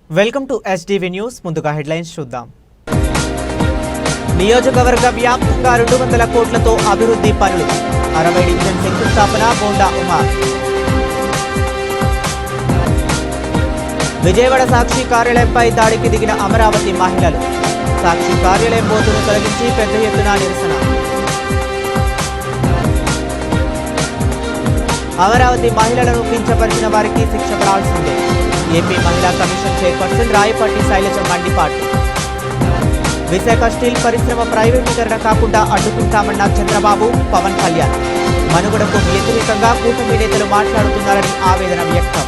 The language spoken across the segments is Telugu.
Welcome to STV news. ముందుగా హెడ్లైన్స్ చూద్దాం. నియోజకవర్గ వ్యాప్తంగా 200 కోట్లతో అభివృద్ధి పనులు. 60 డివిజన్ శంకుస్థాపన బోండా ఉమా. విజయవాడ సాక్షి కార్యాలయంపై దాడికి దిగిన అమరావతి మహిళలు. సాక్షి కార్యాలయం బోర్డును తొలగించి పెద్ద ఎత్తున నిరసన. అమరావతి మహిళలను కించపరిచిన వారికి శిక్ష పడాల్సిందే. ఏపీ మహిళా కమిషన్ చైర్పర్సన్ రాయపాటి శైలజ మండిపాటు. విశాఖ స్టీల్ పరిశ్రమ ప్రైవేటీకరణ కాకుండా అడ్డుకుంటామన్న చంద్రబాబు, పవన్ కళ్యాణ్. మనుగడకు వ్యతిరేకంగా కూటమి నేతలు మాట్లాడుతున్నారని ఆవేదన వ్యక్తం.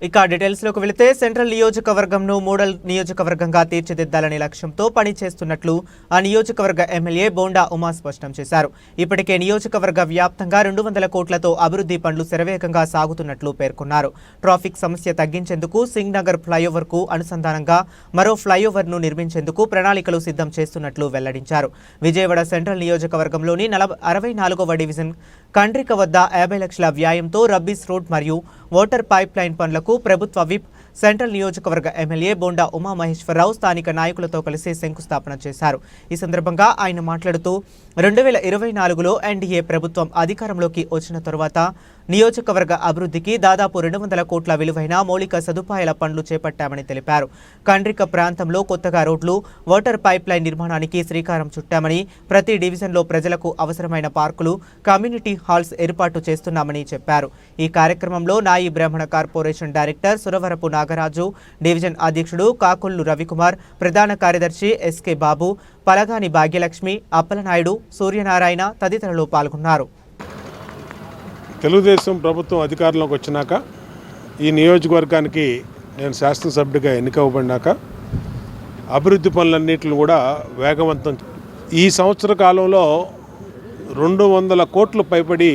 ఇక డీటెయిల్స్లోకి వెళితే సెంట్రల్ నియోజకవర్గంను మోడల్ నియోజకవర్గంగా తీర్చిదిద్దాలనే లక్ష్యంతో పనిచేస్తున్నట్లు ఆ నియోజకవర్గ ఎమ్మెల్యే బోండా ఉమా స్పష్టం చేశారు. ఇప్పటికే నియోజకవర్గ వ్యాప్తంగా 200 కోట్లతో అభివృద్ధి పనులు శరవేగంగా సాగుతున్నట్లు పేర్కొన్నారు. ట్రాఫిక్ సమస్య తగ్గించేందుకు సింగ్ నగర్ ఫ్లైఓవర్కు అనుసంధానంగా మరో ఫ్లైఓవర్ను నిర్మించేందుకు ప్రణాళికలు సిద్ధం చేస్తున్నట్లు వెల్లడించారు. విజయవాడ సెంట్రల్ నియోజకవర్గంలోని 64వ డివిజన్ కండ్రిక వద్ద 50 లక్షల వ్యయంతో రబ్బీస్ రోడ్ మరియు వాటర్ పైప్ లైన్ పనులకు ప్రభుత్వ విప్ సెంట్రల్ నియోజకవర్గ ఎమ్మెల్యే బోండా ఉమామహేశ్వరరావు స్థానిక నాయకులతో కలిసి శంకుస్థాపన చేశారు. ఈ సందర్భంగా ఆయన మాట్లాడుతూ 2024లో ఎన్డీఏ ప్రభుత్వం అధికారంలోకి వచ్చిన తరువాత నియోజకవర్గ అభివృద్ధికి దాదాపు 200 కోట్ల విలువైన మౌలిక సదుపాయాల పనులు చేపట్టామని తెలిపారు. కండ్రిక ప్రాంతంలో కొత్తగా రోడ్లు, వాటర్ పైప్ లైన్ నిర్మాణానికి శ్రీకారం చుట్టామని, ప్రతి డివిజన్లో ప్రజలకు అవసరమైన పార్కులు, కమ్యూనిటీ హాల్స్ ఏర్పాటు చేస్తున్నామని చెప్పారు. ఈ కార్యక్రమంలో నాయి బ్రాహ్మణ corporation director Suravarapu Nagaraju, division అధ్యక్షుడు కాకొల్లు రవికుమార్, ప్రధాన కార్యదర్శి ఎస్కే బాబు, పలగాని భాగ్యలక్ష్మి, అప్పలనాయుడు, సూర్యనారాయణ తదితరులు పాల్గొన్నారు. తెలుగుదేశం ప్రభుత్వం అధికారంలోకి వచ్చినాక ఈ నియోజకవర్గానికి నేను శాసనసభ్యుడిగా ఎన్నికవ్వబడినాక అభివృద్ధి పనులన్నింటిని కూడా వేగవంతం. ఈ సంవత్సర కాలంలో 200 కోట్లు పైబడి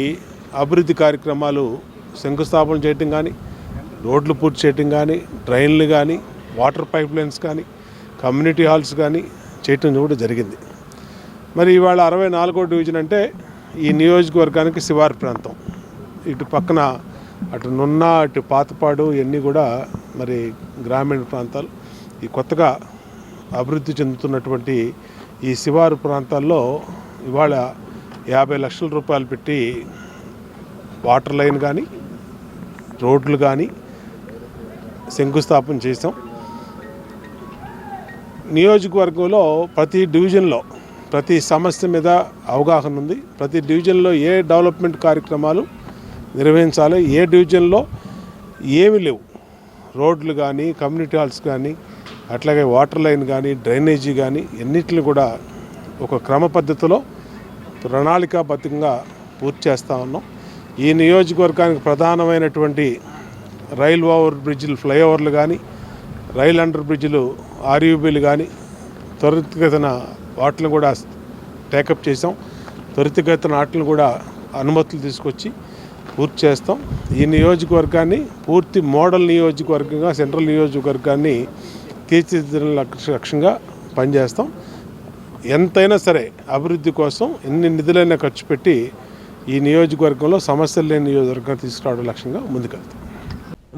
అభివృద్ధి కార్యక్రమాలు శంకుస్థాపన చేయటం కానీ, రోడ్లు పూర్తి చేయటం కానీ, డ్రైన్లు కానీ, వాటర్ పైప్ లైన్స్ కానీ, కమ్యూనిటీ హాల్స్ కానీ చేయటం కూడా జరిగింది. మరి ఇవాళ 64వ డివిజన్ అంటే ఈ నియోజకవర్గానికి శివారు ప్రాంతం. ఇటు పక్కన అటు నున్న, అటు పాతపాడు ఇవన్నీ కూడా మరి గ్రామీణ ప్రాంతాలు. ఈ కొత్తగా అభివృద్ధి చెందుతున్నటువంటి ఈ శివారు ప్రాంతాల్లో ఇవాళ 50 లక్షల రూపాయలు పెట్టి వాటర్ లైన్ కానీ, రోడ్లు కానీ శంకుస్థాపన చేసాం. నియోజకవర్గంలో ప్రతి డివిజన్లో ప్రతి సమస్య మీద అవగాహన ఉంది. ప్రతి డివిజన్లో ఏ డెవలప్మెంట్ కార్యక్రమాలు నిర్వహించాలి, ఏ డివిజన్లో ఏమి లేవు, రోడ్లు కానీ, కమ్యూనిటీ హాల్స్ కానీ, అట్లాగే వాటర్ లైన్ కానీ, డ్రైనేజీ కానీ ఎన్నిటిని కూడా ఒక క్రమ పద్ధతిలో ప్రణాళికాబద్ధంగా పూర్తి చేస్తూ ఉన్నాం. ఈ నియోజకవర్గానికి ప్రధానమైనటువంటి రైల్ ఓవర్ బ్రిడ్జిలు, ఫ్లైఓవర్లు కానీ, రైల్ అండర్ బ్రిడ్జిలు, ఆర్యూబీలు కానీ త్వరితగతిన వాటిని కూడా టేకప్ చేసాం. త్వరితగతిన వాటిని కూడా అనుమతులు తీసుకొచ్చి పూర్తి చేస్తాం. ఈ నియోజకవర్గాన్ని పూర్తి మోడల్ నియోజకవర్గంగా, సెంట్రల్ నియోజకవర్గాన్ని తీర్చిదిద్దడం లక్ష్యంగా పనిచేస్తాం. ఎంతైనా సరే అభివృద్ధి కోసం ఎన్ని నిధులైనా ఖర్చు పెట్టి ఈ నియోజకవర్గంలో సమస్యలు లేని నియోజకవర్గం తీసుకురావడం లక్ష్యంగా ముందుకెళ్తాం.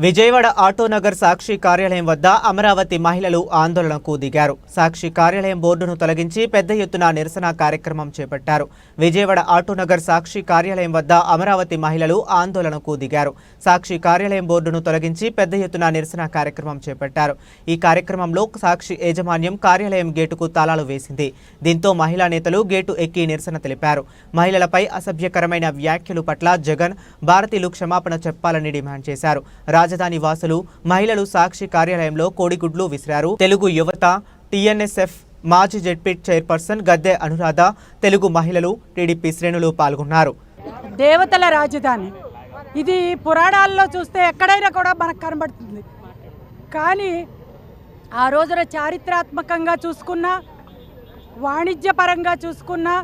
విజయవాడ ఆటోనగర్ సాక్షి కార్యాలయం వద్ద అమరావతి మహిళలు ఆందోళనకు దిగారు. సాక్షి కార్యాలయం బోర్డును తొలగించి పెద్ద ఎత్తున నిరసన కార్యక్రమం చేపట్టారు. విజయవాడ ఆటోనగర్ సాక్షి కార్యాలయం వద్ద అమరావతి మహిళలు ఆందోళనకు దిగారు. సాక్షి కార్యాలయం బోర్డును తొలగించి పెద్ద ఎత్తున నిరసన కార్యక్రమం చేపట్టారు. ఈ కార్యక్రమంలో సాక్షి యాజమాన్యం కార్యాలయం గేటుకు తాళాలు వేసింది. దీంతో మహిళా నేతలు గేటు ఎక్కి నిరసన తెలిపారు. మహిళలపై అసభ్యకరమైన వ్యాఖ్యలు పట్ల జగన్, భారతీయులు క్షమాపణ చెప్పాలని డిమాండ్ చేశారు. రాజధాని వాసులు, మహిళలు సాక్షి కార్యాలయంలో కోడిగుడ్లు విసిరారు. తెలుగు యువత, టీఎన్ఎస్ఎఫ్ మాజీ జెడ్పీ చైర్పర్సన్ గద్దె అనురాధ, తెలుగు మహిళలు, టీడీపీ శ్రేణులు పాల్గొన్నారు. దేవతల రాజధాని ఇది పురాణాల్లో చూస్తే ఎక్కడైనా కూడా మనకు కనబడుతుంది. కానీ ఆ రోజున చారిత్రాత్మకంగా చూసుకున్నా, వాణిజ్యపరంగా చూసుకున్నా,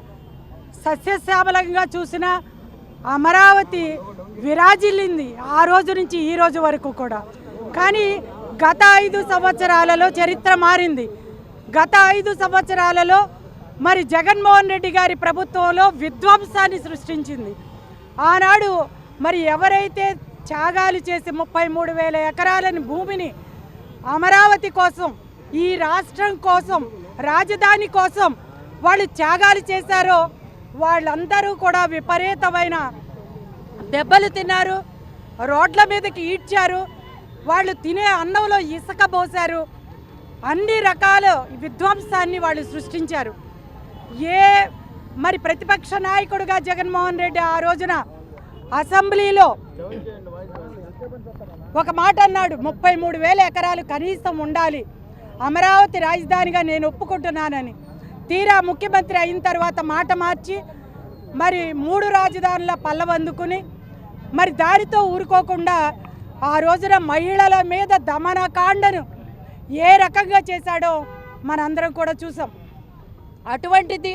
సస్యశ్యామలంగా చూసినా అమరావతి విరాజిల్లింది ఆ రోజు నుంచి ఈ రోజు వరకు కూడా. కానీ గత 5 సంవత్సరాలలో చరిత్ర మారింది. గత 5 సంవత్సరాలలో మరి జగన్మోహన్ రెడ్డి గారి ప్రభుత్వంలో విధ్వంసాన్ని సృష్టించింది. ఆనాడు మరి ఎవరైతే త్యాగాలు చేసి 33,000 ఎకరాలని భూమిని అమరావతి కోసం, ఈ రాష్ట్రం కోసం, రాజధాని కోసం వాళ్ళు త్యాగాలు చేశారో వాళ్ళందరూ కూడా విపరీతమైన దెబ్బలు తిన్నారు, రోడ్ల మీదకి ఈడ్చారు, వాళ్ళు తినే అన్నంలో ఇసుక పోశారు, అన్ని రకాల విధ్వంసాన్ని వాళ్ళు సృష్టించారు. మరి ప్రతిపక్ష నాయకుడిగా జగన్మోహన్ రెడ్డి ఆ రోజున అసెంబ్లీలో ఒక మాట అన్నాడు, 33,000 ఎకరాలు కనీసం ఉండాలి, అమరావతి రాజధానిగా నేను ఒప్పుకుంటున్నానని. తీరా ముఖ్యమంత్రి అయిన తర్వాత మాట మార్చి మరి 3 రాజధానుల పల్లవందుకుని మరి దారితో ఊరుకోకుండా ఆ రోజున మహిళల మీద దమనకాండను ఏ రకంగా చేశాడో మనందరం కూడా చూసాం. అటువంటిది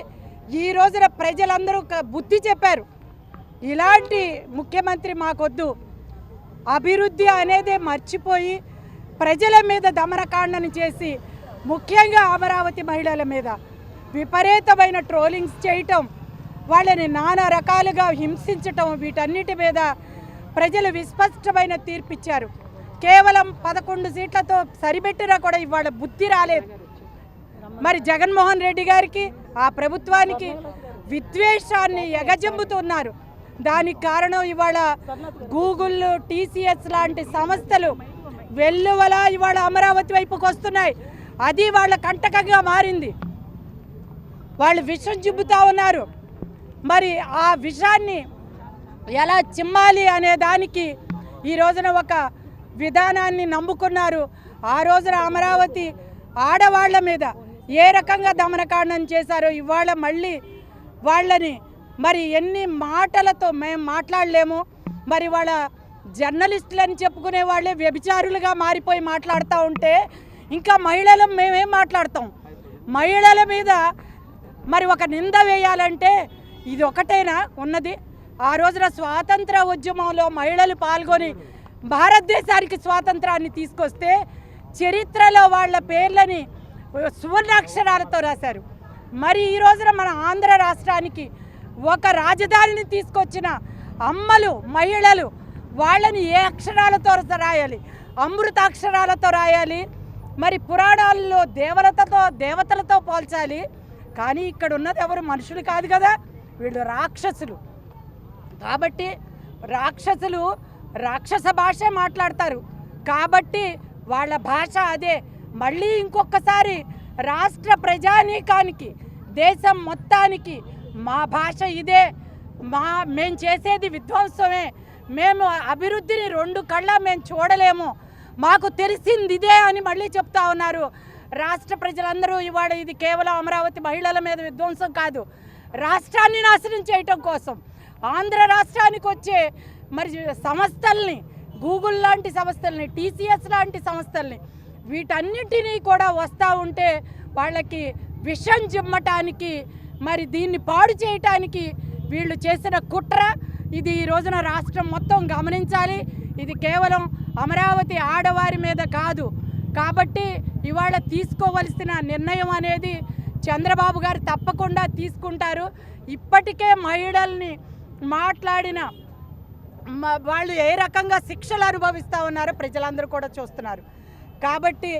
ఈ రోజున ప్రజలందరూ బుద్ధి చెప్పారు, ఇలాంటి ముఖ్యమంత్రి మాకొద్దు, అభివృద్ధి అనేదే మర్చిపోయి ప్రజల మీద దమనకాండను చేసి ముఖ్యంగా అమరావతి మహిళల మీద విపరీతమైన ట్రోలింగ్స్ చేయటం, వాళ్ళని నానా రకాలుగా హింసించటం, వీటన్నిటి మీద ప్రజలు విస్పష్టమైన తీర్పిచ్చారు. కేవలం 11 సీట్లతో సరిపెట్టినా కూడా ఇవాళ బుద్ధి రాలేదు. మరి జగన్మోహన్ రెడ్డి గారికి, ఆ ప్రభుత్వానికి విద్వేషాన్ని ఎగజెంబుతున్నారు. దానికి కారణం ఇవాళ గూగుల్, TCS లాంటి సంస్థలు వెల్లువలా ఇవాళ అమరావతి వైపుకి వస్తున్నాయి. అది వాళ్ళ కంటకంగా మారింది. వాళ్ళు విషం జిబ్బుతా ఉన్నారు. మరి ఆ విషాన్ని ఎలా చిమ్మాలి అనే దానికి ఈ రోజున ఒక విధానాన్ని నమ్ముకున్నారు. ఆ రోజున అమరావతి ఆడవాళ్ల మీద ఏ రకంగా దమనకాండం చేశారో ఇవాళ మళ్ళీ వాళ్ళని మరి ఎన్ని మాటలతో మేము మాట్లాడలేము. మరి వాళ్ళ జర్నలిస్టులని చెప్పుకునే వాళ్ళే వ్యభిచారులుగా మారిపోయి మాట్లాడుతూ ఉంటే ఇంకా మహిళలు మేమేం మాట్లాడతాం? మహిళల మీద మరి ఒక నింద వేయాలంటే ఇది ఒకటేనా ఉన్నది? ఆ రోజున స్వాతంత్ర ఉద్యమంలో మహిళలు పాల్గొని భారతదేశానికి స్వాతంత్రాన్ని తీసుకొస్తే చరిత్రలో వాళ్ళ పేర్లని సువర్ణాక్షరాలతో రాశారు. మరి ఈ రోజున మన ఆంధ్ర రాష్ట్రానికి ఒక రాజధానిని తీసుకొచ్చిన అమ్మలు, మహిళలు, వాళ్ళని ఏ అక్షరాలతో రాయాలి? అమృతాక్షరాలతో రాయాలి. మరి పురాణాల్లో దేవతలతో పోల్చాలి. కానీ ఇక్కడ ఉన్నది ఎవరు? మనుషులు కాదు కదా, వీళ్ళు రాక్షసులు. కాబట్టి రాక్షసులు రాక్షస భాషే మాట్లాడతారు. కాబట్టి వాళ్ళ భాష అదే. మళ్ళీ ఇంకొకసారి రాష్ట్ర ప్రజానీకానికి, దేశం మొత్తానికి మా భాష ఇదే, మేము చేసేది విధ్వంసమే, మేము అభివృద్ధిని 2 కళ్ళ మేము చూడలేము, మాకు తెలిసింది ఇదే అని మళ్ళీ చెప్తా ఉన్నారు. రాష్ట్ర ప్రజలందరూ ఇవాళ ఇది కేవలం అమరావతి మహిళల మీద విధ్వంసం కాదు, రాష్ట్రాన్ని నాశనం చేయటం కోసం ఆంధ్ర రాష్ట్రానికి వచ్చే మరి సంస్థల్ని, గూగుల్ లాంటి సంస్థల్ని, TCS లాంటి సంస్థల్ని, వీటన్నిటినీ కూడా వస్తూ ఉంటే వాళ్ళకి విషం జిమ్మటానికి, మరి దీన్ని పాడు చేయటానికి వీళ్ళు చేసిన కుట్ర. ఇది ఈ రోజున రాష్ట్రం మొత్తం గమనించాలి. ఇది కేవలం అమరావతి ఆడవారి మీద కాదు. కాబట్టి ఇవాళ తీసుకోవలసిన నిర్ణయం అనేది చంద్రబాబు గారు తప్పకుండా తీసుకుంటారు. ఇప్పటికే మహిళల్ని మాట్లాడిన వాళ్ళు ఏ రకంగా శిక్షలు అనుభవిస్తూ ఉన్నారో ప్రజలందరూ కూడా చూస్తున్నారు. కాబట్టి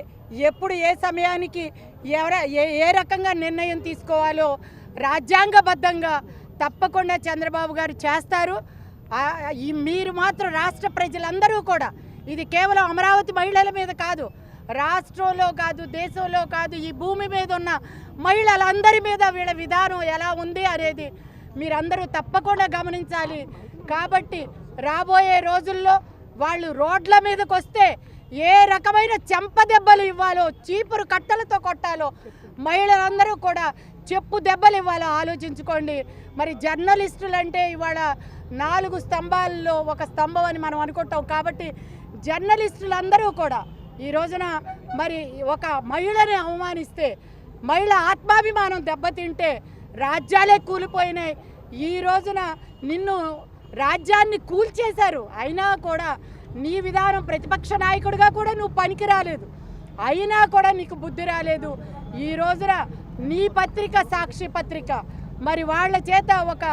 ఎప్పుడు ఏ సమయానికి ఏ రకంగా నిర్ణయం తీసుకోవాలో రాజ్యాంగబద్ధంగా తప్పకుండా చంద్రబాబు గారు చేస్తారు. మీరు మాత్రం రాష్ట్ర ప్రజలందరూ కూడా, ఇది కేవలం అమరావతి మహిళల మీద కాదు, రాష్ట్రంలో కాదు, దేశంలో కాదు, ఈ భూమి మీద ఉన్న మహిళలందరి మీద వీళ్ళ విధానం ఎలా ఉంది అనేది మీరందరూ తప్పకుండా గమనించాలి. కాబట్టి రాబోయే రోజుల్లో వాళ్ళు రోడ్ల మీదకి వస్తే ఏ రకమైన చెంపదెబ్బలు ఇవ్వాలో, చీపురు కట్టలతో కొట్టాలో, మహిళలందరూ కూడా చెప్పు దెబ్బలు ఇవ్వాలో ఆలోచించుకోండి. మరి జర్నలిస్టులు అంటే ఇవాళ 4 స్తంభాల్లో ఒక స్తంభం అని మనం అనుకుంటాం. కాబట్టి జర్నలిస్టులందరూ కూడా ఈ రోజున మరి ఒక మహిళని అవమానిస్తే, మహిళ ఆత్మాభిమానం దెబ్బతింటే రాజ్యాలే కూలిపోయినాయి. ఈ రోజున నిన్ను రాజ్యాన్ని కూల్చేశారు. అయినా కూడా నీ విధానం ప్రతిపక్ష నాయకుడిగా కూడా నువ్వు పనికి రాలేదు. అయినా కూడా నీకు బుద్ధి రాలేదు. ఈ రోజున నీ పత్రిక సాక్షి పత్రిక మరి వాళ్ళ చేత ఒక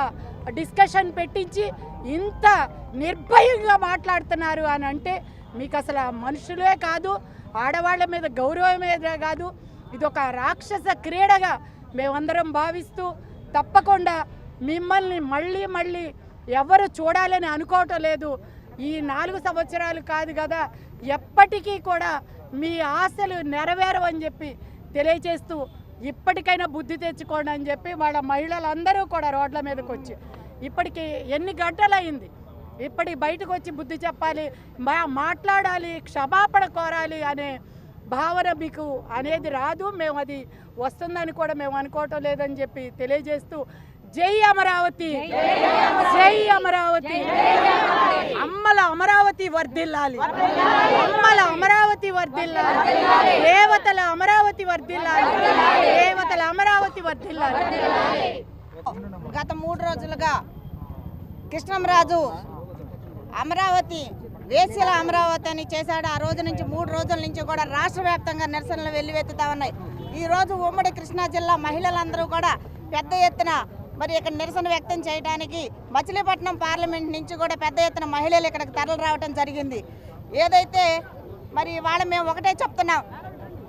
డిస్కషన్ పెట్టించి ఇంత నిర్భయంగా మాట్లాడుతున్నారు అని అంటే మీకు అసలు మనుషులే కాదు, ఆడవాళ్ళ మీద గౌరవమే కాదు, ఇది ఒక రాక్షస క్రీడగా మేమందరం భావిస్తూ తప్పకుండా మిమ్మల్ని మళ్ళీ మళ్ళీ ఎవరు చూడాలని అనుకోవటం లేదు. ఈ 4 సంవత్సరాలు కాదు కదా, ఎప్పటికీ కూడా మీ ఆశలు నెరవేరవని చెప్పి తెలియచేస్తూ ఇప్పటికైనా బుద్ధి తెచ్చుకోండి అని చెప్పి వాళ్ళ మహిళలందరూ కూడా రోడ్ల మీదకి వచ్చి ఇప్పటికి ఎన్ని గంటలైంది, ఇప్పటికి బయటకు వచ్చి బుద్ధి చెప్పాలి, మాట్లాడాలి, క్షమాపణ కోరాలి అనే భావన మీకు అనేది రాదు. మేము అది వస్తుందని కూడా మేము అనుకోవటం లేదని చెప్పి తెలియజేస్తూ జై అమరావతి, జై అమరావతి, అమ్మల అమరావతి వర్ధిల్లాలి, అమ్మల అమరావతి వర్ధిల్లాలి, దేవతల అమరావతి వర్ధిల్లాలి, దేవతల అమరావతి వర్ధిల్లాలి. గత 3 రోజులుగా కృష్ణంరాజు అమరావతి వేశ్యల అమరావతి అని చేశాడు. ఆ రోజు నుంచి 3 రోజుల నుంచి కూడా రాష్ట్ర వ్యాప్తంగా నిరసనలు వెల్లువెత్తుతా ఉన్నాయి. ఈరోజు ఉమ్మడి కృష్ణా జిల్లా మహిళలందరూ కూడా పెద్ద ఎత్తున మరి ఇక్కడ నిరసన వ్యక్తం చేయడానికి మచిలీపట్నం పార్లమెంట్ నుంచి కూడా పెద్ద ఎత్తున మహిళలు ఇక్కడికి తరలి రావడం జరిగింది. ఏదైతే మరి వాళ్ళ మేము ఒకటే చెప్తున్నాం,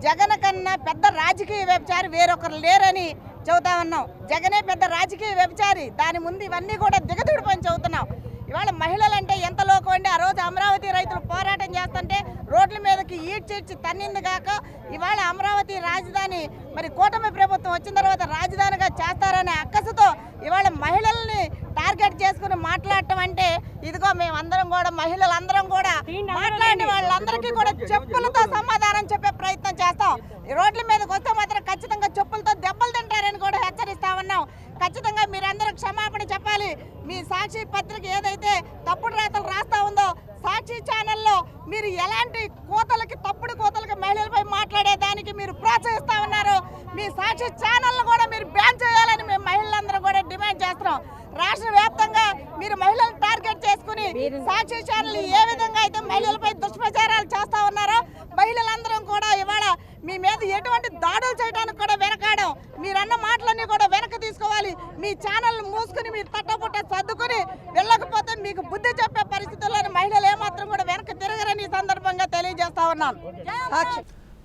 జగన్ కన్నా పెద్ద రాజకీయ వ్యభిచారి వేరొకరు లేరని చెబుతా ఉన్నాం. జగనే పెద్ద రాజకీయ వ్యభిచారి, దాని ముందు ఇవన్నీ కూడా దిగదుడిపని చెబుతున్నాం. ఇవాళ మహిళలంటే ఎంత లోకం అండి. ఆ రోజు అమరావతి రైతులు పోరాటం చేస్తుంటే రోడ్ల మీదకి ఈడ్చిడ్చి తన్నింది కాక ఇవాళ అమరావతి రాజధాని మరి కూటమి ప్రభుత్వం వచ్చిన తర్వాత రాజధానిగా చేస్తారనే అక్కసుతో ఇవాళ మహిళల్ని టార్గెట్ చేసుకుని మాట్లాడటం అంటే ఇదిగో మేమందరం కూడా మహిళలందరం కూడా మాట్లాడిన వాళ్ళందరికీ కూడా చెప్పులతో సమాధానం చెప్పే ప్రయత్నం చేస్తాం. రోడ్ల మీదకి వస్తే మాత్రం ఖచ్చితంగా చెప్పులతో దెబ్బలు తింటారని కూడా హెచ్చరిస్తా ఉన్నాం. ఖచ్చితంగా మీరందరూ క్షమాపణ చెప్పాలి. మీ సాక్షి పత్రిక ఏదైతే తప్పుడు రాతలు రాస్తా ఉందో సాక్షి ఛానల్లో మీరు ఎలాంటి కోతలకి తప్పుడు కోతలకి మహిళలపై మాట్లాడేదానికి మీరు ప్రోత్సహిస్తా ఉన్నారు. మీ సాక్షి ఛానల్ను కూడా మీరు బ్యాన్ చేయాలని మేము మహిళలందరూ కూడా డిమాండ్ చేస్తున్నాం. రాష్ట్ర వ్యాప్తంగా మీరు మహిళలను టార్గెట్ చేసుకుని సాక్షి ఛానల్ ఏ విధంగా అయితే మహిళలపై దుష్ప్రచారాలు చేస్తా ఉన్నారో మహిళలందరం కూడా ఇవాళ మీ మీద ఎటువంటి దాడులు చేయడానికి కూడా వెనకాడం. మీరన్న మాటలన్నీ కూడా వెనక్కి తీసుకోవాలి. మీ ఛానల్ మూసుకుని మీరు తట్టపుట్ట సర్దుకుని వెళ్ళకపోతే మీకు బుద్ధి చెప్పే పరిస్థితుల్లో మహిళలు ఏమాత్రం కూడా వెనక్కి తిరగరని ఈ సందర్భంగా తెలియజేస్తా ఉన్నాను.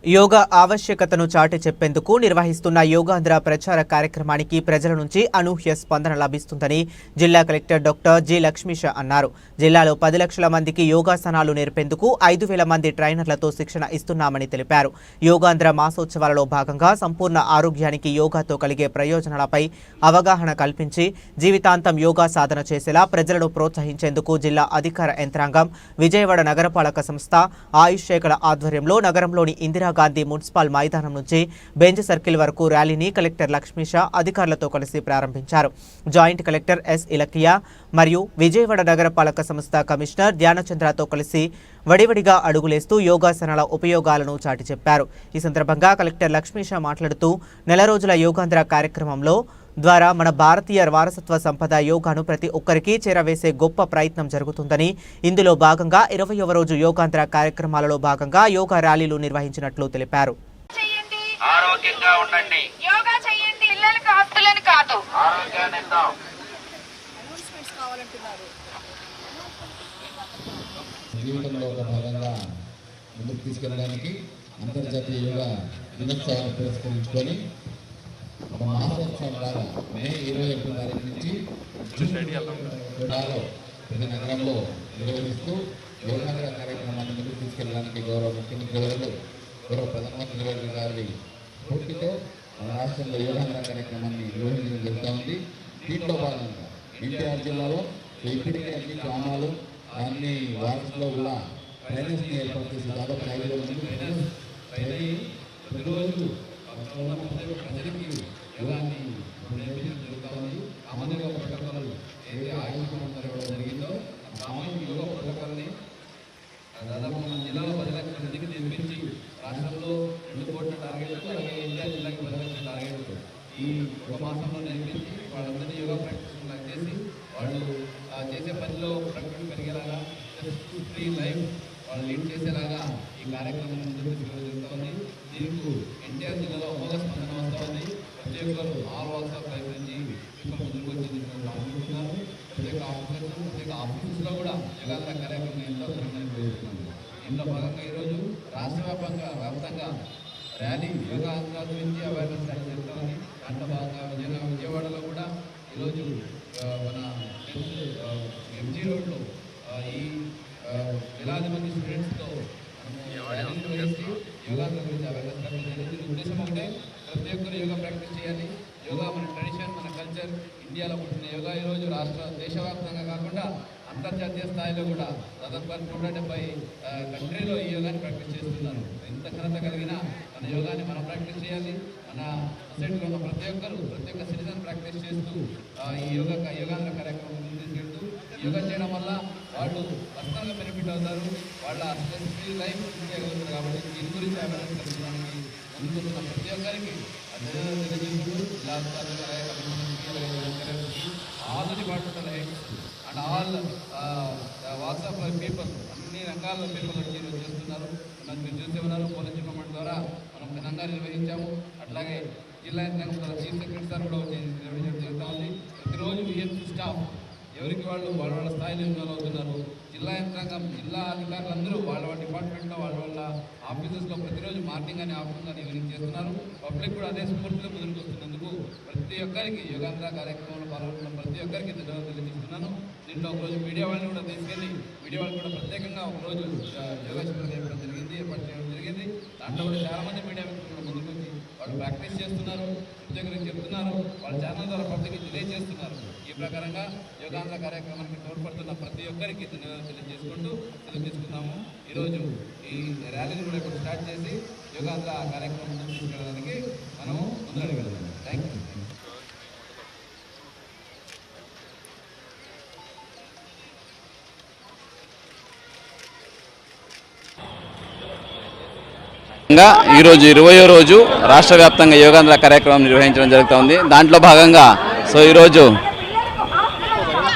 యోగా ఆవశ్యకతను చాటి చెప్పేందుకు నిర్వహిస్తున్న యోగాంధ్ర ప్రచార కార్యక్రమానికి ప్రజల నుంచి అనూహ్య స్పందన లభిస్తుందని జిల్లా కలెక్టర్ డాక్టర్ జి లక్ష్మీష అన్నారు. జిల్లాలో 10 లక్షల మందికి యోగాసనాలు నేర్పేందుకు 5,000 మంది ట్రైనర్లతో శిక్షణ ఇస్తున్నామని తెలిపారు. యోగాంధ్ర మాసోత్సవాలలో భాగంగా సంపూర్ణ ఆరోగ్యానికి యోగాతో కలిగే ప్రయోజనాలపై అవగాహన కల్పించి జీవితాంతం యోగా సాధన చేసేలా ప్రజలను ప్రోత్సహించేందుకు జిల్లా అధికార యంత్రాంగం, విజయవాడ నగరపాలక సంస్థ, ఆయుష్ శాఖల ఆధ్వర్యంలో నగరంలోని ఇందిరా గాంధీ మున్సిపల్ మైదానం నుంచి బెంచ్ సర్కిల్ వరకు ర్యాలీని కలెక్టర్ లక్ష్మీష అధికారులతో కలిసి ప్రారంభించారు. జాయింట్ కలెక్టర్ ఎస్ ఇలకియా మరియు విజయవాడ నగరపాలక సంస్థ కమిషనర్ ధ్యానచంద్రతో కలిసి వడివడిగా అడుగులేస్తూ యోగాసనాల ఉపయోగాలను చాటి చెప్పారు. ఈ సందర్భంగా కలెక్టర్ లక్ష్మీష మాట్లాడుతూ నెల రోజుల యోగాంధ్ర కార్యక్రమంలో ద్వారా మన భారతీయ వారసత్వ సంపద యోగాను ప్రతి ఒక్కరికి చేరవేసే గొప్ప ప్రయత్నం జరుగుతుందని, ఇందులో భాగంగా 20వ రోజు యోగాంధ్ర కార్యక్రమాలలో భాగంగా యోగా ర్యాలీలు నిర్వహించినట్లు తెలిపారు. ఆరోగ్యంగా ఉండండి, యోగా చేయండి, పిల్లలకు ఆస్తులను కాదు ఆరోగ్యాన్ని ఇద్దాం. జీవితంలో ఒక భాగంగా ముందుకు తీసుకెళ్ళడానికి అంతర్జాతీయ యోగా దినోత్సవాన్ని పురస్కరించుకొని ఒక మహోత్సవం లాగా మే 21 తారీఖు నుంచి జిల్లాలో ప్రతి నగరంలో నిర్వహిస్తూ యోగాంధ్ర కార్యక్రమాన్ని ముందుకు తీసుకెళ్ళడానికి గౌరవ ముఖ్యమంత్రి గారు, గౌరవ ప్రధానమంత్రి గారి పూర్తితో మన రాష్ట్రంలో యోగాంధ్ర కార్యక్రమాన్ని నిర్వహించడం జరుగుతూ ఉంది. దీంట్లో భాగంగా ఎన్టీఆర్ జిల్లాలో ఇప్పటికే అన్ని గ్రామాలు అన్ని వార్డ్స్లో కూడా ట్రైనర్స్ని ఏర్పాటు చేసి దాదాపు 5,000 మంది ప్రతిరోజు ప్రజలకి యోగాన్ని జరుగుతుంది. మామూలుగా ప్రకటనలు ఏదైతే ఆయుష్మంతా కూడా జరిగిందో మామూలు యోగ ప్రకటనని దాదాపు మన జిల్లాలో 10 లక్షల మందికి నిర్మించి రాష్ట్రంలో 2 కోట్ల టార్గెట్తో జిల్లాకి 10 లక్షల టార్గెట్తో ఈ ఒక మాసంలో నిర్మించి వాళ్ళందరినీ యోగా ప్రాక్టీస్ చేసి వాళ్ళు చేసే చేసే పనిలో ప్రకృతి పెరిగేలాగా ఫ్రీ లైఫ్ వాళ్ళు లీడ్ చేసేలాగా ఈ కార్యక్రమం ముందుకు జరుగుతుంది. దీనికి ఎన్టీఆర్ జిల్లాలో అమోఘ స్పందన వస్తూ ఉంది. ప్రతి ఒక్కరు ఆల్ వాల్స్ ఆఫ్ లైఫ్ నుంచి ముందుకు వచ్చి పాల్గొంటున్నారు. ప్రత్యేక ఆఫీసులో కూడా యోగాంధ్ర కార్యక్రమం ఎంతో ఘనంగా నిర్వహిస్తున్నారు. ఇందులో భాగంగా ఈరోజు రాష్ట్ర వ్యాప్తంగా ర్యాలీ యోగాంధ్ర గురించి అవేర్నెస్ ర్యాలీ జరుగుతుంది. దాంట్లో భాగంగా విజయవాడలో కూడా ఈరోజు మన ఎంజీ రోడ్లో ఈ వేలాది మంది స్టూడెంట్స్తో ర్యాలీ నిర్వహించి యోగాంధ్ర గురించి అవేర్నెస్ జరిగింది. ఉద్దేశం ఒకటే, ప్రతి ఒక్కరు యోగా ప్రాక్టీస్ చేయాలి. యోగా మన ట్రెడిషన్, మన కల్చర్. ఇండియాలో పుట్టిన యోగా ఈరోజు దేశవ్యాప్తంగా కాకుండా అంతర్జాతీయ స్థాయిలో కూడా దాదాపు 170 కంట్రీలో ఈ యోగాని ప్రాక్టీస్ చేస్తున్నారు. ఇంత ఘనత కలిగిన మన యోగాని మనం ప్రాక్టీస్ చేయాలి. మన సొసైటీలో ఉన్న ప్రతి ఒక్క సిటిజన్ ప్రాక్టీస్ చేస్తూ ఈ యోగాంధ్ర కార్యక్రమం ముందు తీసుకెళ్తూ యోగా చేయడం వల్ల వాళ్ళు పర్సనల్గా బెనిఫిట్ అవుతారు. వాళ్ళ స్ట్రెస్ ఫ్రీ లైఫ్ చేయగలుగుతారు. కాబట్టి దీని గురించి అవేర్నెస్ కల్పించడానికి ముందుకున్న ప్రతి ఒక్కరికి తెలియజేస్తూ all departmental heads and all walks of people, అన్ని రంగాల పీపుల్ వచ్చి చేస్తున్నారు. మీరు చూసే ఉన్నారు, పోలీస్ డిపార్ట్మెంట్ ద్వారా మనం ఘనంగా నిర్వహించాము. అట్లాగే జిల్లా యంత్రాంగం చీఫ్ సెక్రటరీ సార్ కూడా వచ్చి నిర్వహించడం జరుగుతూ ఉంది. ప్రతిరోజు విఎంసీ స్టాఫ్ ఎవరికి వాళ్ళ స్థాయిలో ఇన్వాల్వ్ అవుతున్నారు. జిల్లా యంత్రాంగం, జిల్లా అధికారులందరూ వాళ్ళ డిపార్ట్మెంట్లో వాళ్ళ ఆఫీసెస్లో ప్రతిరోజు మార్నింగ్ అని ఆఫ్టర్నూన్ అని ఈవినింగ్ చేస్తున్నారు. పబ్లిక్ కూడా అదే స్ఫూర్తిలో ముందుకు వస్తున్నందుకు ప్రతి ఒక్కరికి యోగాంధ్ర కార్యక్రమంలో పాల్గొంటున్న ప్రతి ఒక్కరికి తెలియజేస్తున్నాను. దీంట్లో ఒకరోజు మీడియా వాళ్ళని కూడా తీసుకెళ్ళి మీడియా వాళ్ళు కూడా ప్రత్యేకంగా ఒకరోజు యోగా శిబిరం ఏర్పాటు చేయడం జరిగింది. దాంట్లో కూడా చాలామంది మీడియా మిత్రులు ముందుకు వచ్చి వాళ్ళు ప్రాక్టీస్ చేస్తున్నారు, ప్రతి ఒక్కరికి చెప్తున్నారు, వాళ్ళ ఛానల్ ద్వారా పబ్లిక్కి తెలియజేస్తున్నారు. ఈ ప్రకారంగా యోగాంధ్ర కార్యక్రమానికి తోడ్పడుతున్న ప్రతి ఒక్కరికి ధన్యవాదాలు తెలియజేసుకుంటూ సెలవు తీసుకున్నాము. ఈరోజు ఈ ర్యాలీని కూడా ఇప్పుడు స్టార్ట్ చేసి యోగాంధ్ర కార్యక్రమం తీసుకెళ్ళడానికి మనము ముందడుగలుగుతాం. Thank you. ఈరోజు 20వ రోజు రాష్ట్ర వ్యాప్తంగా యోగాంధ్ర కార్యక్రమం నిర్వహించడం జరుగుతుంది. దాంట్లో భాగంగా ఈరోజు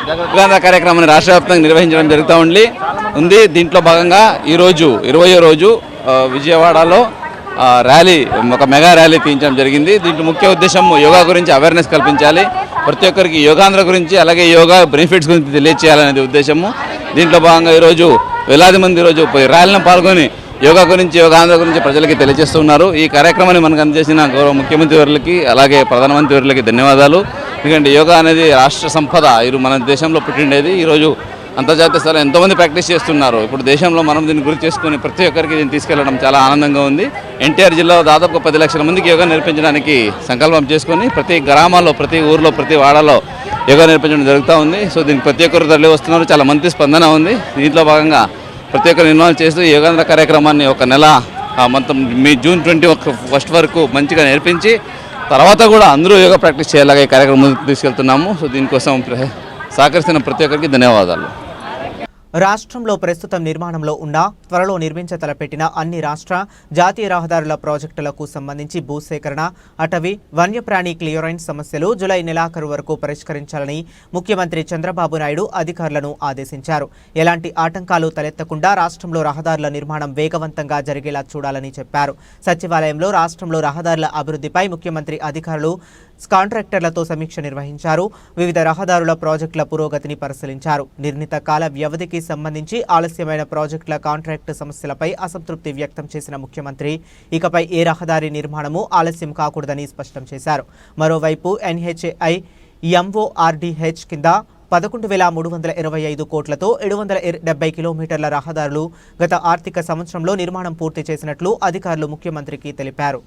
యోగాంధ్ర కార్యక్రమాన్ని రాష్ట్ర వ్యాప్తంగా నిర్వహించడం జరుగుతూ ఉంది. దీంట్లో భాగంగా ఈరోజు 20వ రోజు విజయవాడలో ర్యాలీ, ఒక మెగా ర్యాలీ తీయించడం జరిగింది. దీంట్లో ముఖ్య ఉద్దేశం యోగా గురించి అవేర్నెస్ కల్పించాలి, ప్రతి ఒక్కరికి యోగాంధ్ర గురించి అలాగే యోగా బెనిఫిట్స్ గురించి తెలియజేయాలనేది ఉద్దేశము. దీంట్లో భాగంగా ఈరోజు వేలాది మంది ఈరోజు ర్యాలీలో పాల్గొని యోగా గురించి, యోగాంధ్ర గురించి ప్రజలకి తెలియజేస్తున్నారు. ఈ కార్యక్రమాన్ని మనకు అందజేసిన గౌరవ ముఖ్యమంత్రి వర్లకి అలాగే ప్రధానమంత్రి వర్లకి ధన్యవాదాలు. ఎందుకంటే యోగా అనేది రాష్ట్ర సంపద, మన దేశంలో పుట్టిండేది. ఈరోజు అంతర్జాతీయ స్థాయిలో ఎంతోమంది ప్రాక్టీస్ చేస్తున్నారు. ఇప్పుడు దేశంలో మనం దీన్ని గుర్తు చేసుకుని ప్రతి ఒక్కరికి దీన్ని తీసుకెళ్లడం చాలా ఆనందంగా ఉంది. ఎన్టీఆర్ జిల్లాలో దాదాపు 10 లక్షల మందికి యోగా నేర్పించడానికి సంకల్పం చేసుకొని ప్రతి గ్రామాల్లో, ప్రతి ఊర్లో, ప్రతి వాడలో యోగా నేర్పించడం జరుగుతూ ఉంది. దీనికి ప్రతి ఒక్కరు తరలి వస్తున్నారు. చాలా మంచి స్పందన ఉంది. దీంట్లో భాగంగా ప్రతి ఒక్కరు ఇన్వాల్వ్ చేస్తూ యోగాంధ్ర కార్యక్రమాన్ని ఒక నెల మొత్తం జూన్ 21 వరకు మంచిగా నేర్పించి తర్వాత కూడా అందరూ యోగా ప్రాక్టీస్ చేయాలాగా ఈ కార్యక్రమం ముందుకు తీసుకెళ్తున్నాము. దీనికోసం సహకరిస్తున్న ప్రతి ఒక్కరికి ధన్యవాదాలు. రాష్ట్రంలో ప్రస్తుతం నిర్మాణంలో ఉన్న, త్వరలో నిర్మించ తలపెట్టిన అన్ని రాష్ట్ర జాతీయ రహదారుల ప్రాజెక్టులకు సంబంధించి భూసేకరణ, అటవీ, వన్యప్రాణి క్లియరెన్స్ సమస్యలు జూలై నెలాఖరు వరకు పరిష్కరించాలని ముఖ్యమంత్రి చంద్రబాబు నాయుడు అధికారులను ఆదేశించారు. ఎలాంటి ఆటంకాలు తలెత్తకుండా రాష్ట్రంలో రహదారుల నిర్మాణం వేగవంతంగా జరిగేలా చూడాలని చెప్పారు. సచివాలయంలో రాష్ట్రంలో రహదారుల అభివృద్ధిపై ముఖ్యమంత్రి అధికారులు కాంట్రాక్టర్లతో సమీక్ష నిర్వహించారు. వివిధ రహదారుల ప్రాజెక్టుల పురోగతిని పరిశీలించారు. నిర్ణీత కాల వ్యవధికి సంబంధించి ఆలస్యమైన ప్రాజెక్టుల కాంట్రాక్టు సమస్యలపై అసంతృప్తి వ్యక్తం చేసిన ముఖ్యమంత్రి ఇకపై ఏ రహదారి నిర్మాణము ఆలస్యం కాకూడదని స్పష్టం చేశారు. మరోవైపు ఎన్హెచ్ఐ ఎంఓఆర్డీహెచ్ కింద 11,325 కోట్లతో 770 కిలోమీటర్ల రహదారులు గత ఆర్థిక సంవత్సరంలో నిర్మాణం పూర్తి చేసినట్లు అధికారులు ముఖ్యమంత్రికి తెలిపారు.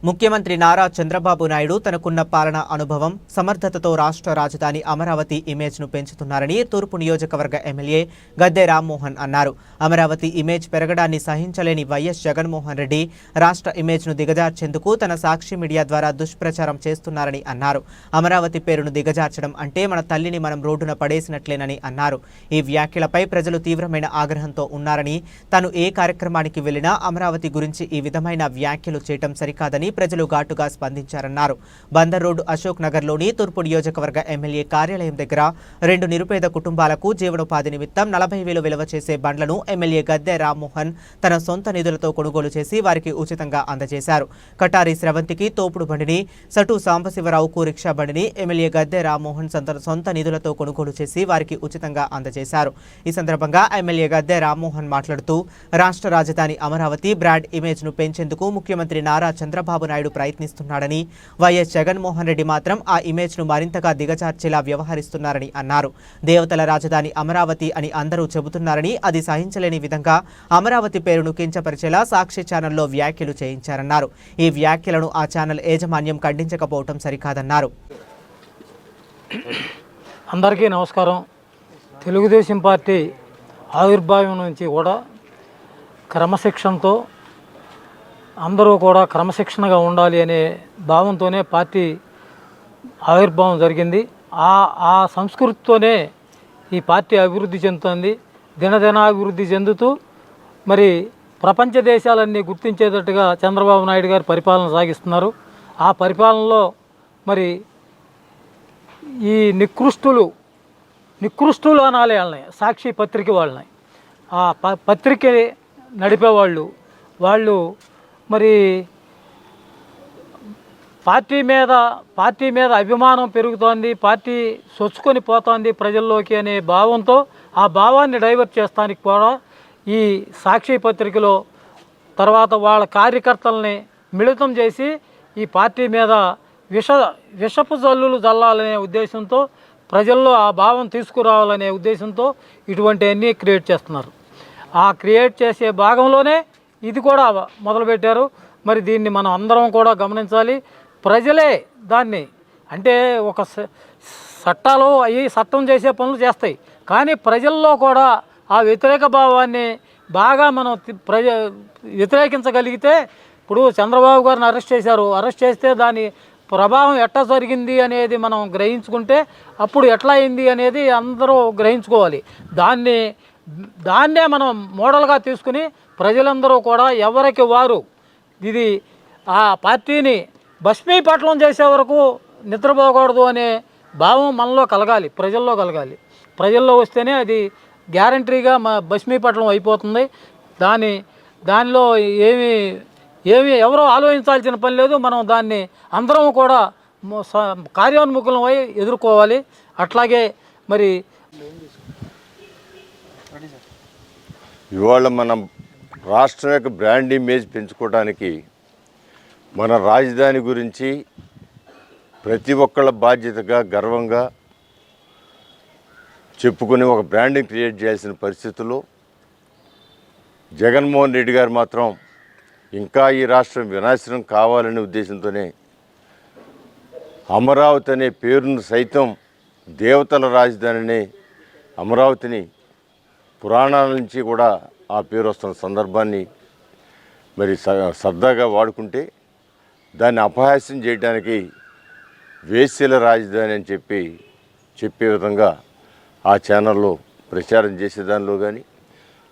ముఖ్యమంత్రి నారా చంద్రబాబు నాయుడు తనకున్న పాలనా అనుభవం, సమర్థతతో రాష్ట్ర రాజధాని అమరావతి ఇమేజ్ను పెంచుతున్నారని తూర్పు నియోజకవర్గ ఎమ్మెల్యే గద్దె రామ్మోహన్ అన్నారు. అమరావతి ఇమేజ్ పెరగడాన్ని సహించలేని వైఎస్ జగన్మోహన్ రెడ్డి రాష్ట్ర ఇమేజ్ను దిగజార్చేందుకు తన సాక్షి మీడియా ద్వారా దుష్ప్రచారం చేస్తున్నారని అన్నారు. అమరావతి పేరును దిగజార్చడం అంటే మన తల్లిని మనం రోడ్డున పడేసినట్లేనని అన్నారు. ఈ వ్యాఖ్యలపై ప్రజలు తీవ్రమైన ఆగ్రహంతో ఉన్నారని, తాను ఏ కార్యక్రమానికి వెళ్లినా అమరావతి గురించి ఈ విధమైన వ్యాఖ్యలు చేయడం సరికాదని ప్రజలు ఘాటుగా స్పందించారన్నారు. బందర్ రోడ్డు అశోక్ నగర్లోని తూర్పు నియోజకవర్గ ఎమ్మెల్యే కార్యాలయం దగ్గర 2 నిరుపేద కుటుంబాలకు జీవనోపాధి నిమిత్తం 40,000 విలువ చేసే బండ్లను ఎమ్మెల్యే గద్దె రామ్మోహన్ తన సొంత నిధులతో కొనుగోలు చేసి వారికి ఉచితంగా అందజేశారు. కటారి స్రవంతికి తోపుడు బండిని, సటు సాంబశివరావుకు రిక్షా బండిని ఎమ్మెల్యే గద్దె రామ్మోహన్ తన సొంత నిధులతో కొనుగోలు చేసి వారికి ఉచితంగా అందజేశారు. ఈ సందర్భంగా ఎమ్మెల్యే గద్దె రామ్మోహన్ మాట్లాడుతూ రాష్ట్ర రాజధాని అమరావతి బ్రాండ్ ఇమేజ్ను పెంచేందుకు ముఖ్యమంత్రి నారా చంద్రబాబు నాయుడు ప్రయత్నిస్తున్నాడని, వైఎస్ జగన్మోహన్ రెడ్డి మాత్రం ఆ ఇమేజ్ను మరింతగా దిగజార్చేలా వ్యవహరిస్తున్నారని అన్నారు. దేవతల రాజధాని అమరావతి అని అందరూ చెబుతున్నారని, అది సహించలేని విధంగా అమరావతి పేరును కించపరిచేలా సాక్షి ఛానల్లో వ్యాఖ్యలు చేయించారన్నారు. ఈ వ్యాఖ్యలను ఆ ఛానల్ యాజమాన్యం ఖండించకపోవడం సరికాదన్నారు. అందరికీ నమస్కారం. తెలుగుదేశం పార్టీ ఆవిర్భావం నుంచి కూడా క్రమశిక్షణతో అందరూ కూడా క్రమశిక్షణగా ఉండాలి అనే భావంతోనే పార్టీ ఆవిర్భావం జరిగింది. ఆ సంస్కృతితోనే ఈ పార్టీ అభివృద్ధి చెందుతుంది. దినదినాభివృద్ధి చెందుతూ మరి ప్రపంచ దేశాలన్నీ గుర్తించేటట్టుగా చంద్రబాబు నాయుడు గారు పరిపాలన సాగిస్తున్నారు. ఆ పరిపాలనలో మరి ఈ నికృష్టులు అనాలి వాళ్ళని, సాక్షి పత్రిక వాళ్ళని, ఆ పత్రిక నడిపేవాళ్ళు వాళ్ళు మరి పార్టీ మీద అభిమానం పెరుగుతోంది, పార్టీ సొచ్చుకొని పోతోంది ప్రజల్లోకి అనే భావంతో ఆ భావాన్ని డైవర్ట్ చేస్తానికి కూడా ఈ సాక్షి పత్రికలో తర్వాత వాళ్ళ కార్యకర్తల్ని మిళితం చేసి ఈ పార్టీ మీద విషపు జల్లులు జల్లాలనే ఉద్దేశంతో, ప్రజల్లో ఆ భావం తీసుకురావాలనే ఉద్దేశంతో ఇటువంటి అన్నీ క్రియేట్ చేస్తున్నారు. ఆ క్రియేట్ చేసే భాగంలోనే ఇది కూడా మొదలుపెట్టారు. మరి దీన్ని మనం అందరం కూడా గమనించాలి. ప్రజలే దాన్ని అంటే ఒక చట్టాలు అవి చట్టం చేసే పనులు చేస్తాయి, కానీ ప్రజల్లో కూడా ఆ వ్యతిరేక భావాన్ని బాగా మనం వ్యతిరేకించగలిగితే, ఇప్పుడు చంద్రబాబు గారిని అరెస్ట్ చేస్తే దాని ప్రభావం ఎట్లా జరిగింది అనేది మనం గ్రహించుకుంటే అప్పుడు ఎట్లా అయింది అనేది అందరూ గ్రహించుకోవాలి. దాన్నే మనం మోడల్గా తీసుకుని ప్రజలందరూ కూడా ఎవరికి వారు ఇది ఆ పార్టీని భస్మీపట్నం చేసే వరకు నిద్రపోకూడదు అనే భావం మనలో కలగాలి, ప్రజల్లో కలగాలి. ప్రజల్లో వస్తేనే అది గ్యారంటీగా భస్మీపట్నం అయిపోతుంది. దానిలో ఏమి ఎవరో ఆలోచించాల్సిన పని లేదు. మనం దాన్ని అందరం కూడా కార్యోన్ముఖులమై ఎదుర్కోవాలి. అట్లాగే మరి ఇవాళ మనం రాష్ట్రం యొక్క బ్రాండ్ ఇమేజ్ పెంచుకోవడానికి మన రాజధాని గురించి ప్రతి ఒక్కళ్ళ బాధ్యతగా గర్వంగా చెప్పుకుని ఒక బ్రాండింగ్ క్రియేట్ చేయాల్సిన పరిస్థితుల్లో జగన్మోహన్ రెడ్డి గారు మాత్రం ఇంకా ఈ రాష్ట్రం వినాశనం కావాలనే ఉద్దేశంతోనే అమరావతి అనే పేరును సైతం దేవతల రాజధానిని అమరావతిని పురాణాల నుంచి కూడా ఆ పేరు వస్తున్న సందర్భాన్ని మరి సరదాగా వాడుకుంటే దాన్ని అపహాస్యం చేయడానికి వేశ్యల రాజధాని అని చెప్పే విధంగా ఆ ఛానల్లో ప్రచారం చేసేదానిలో కానీ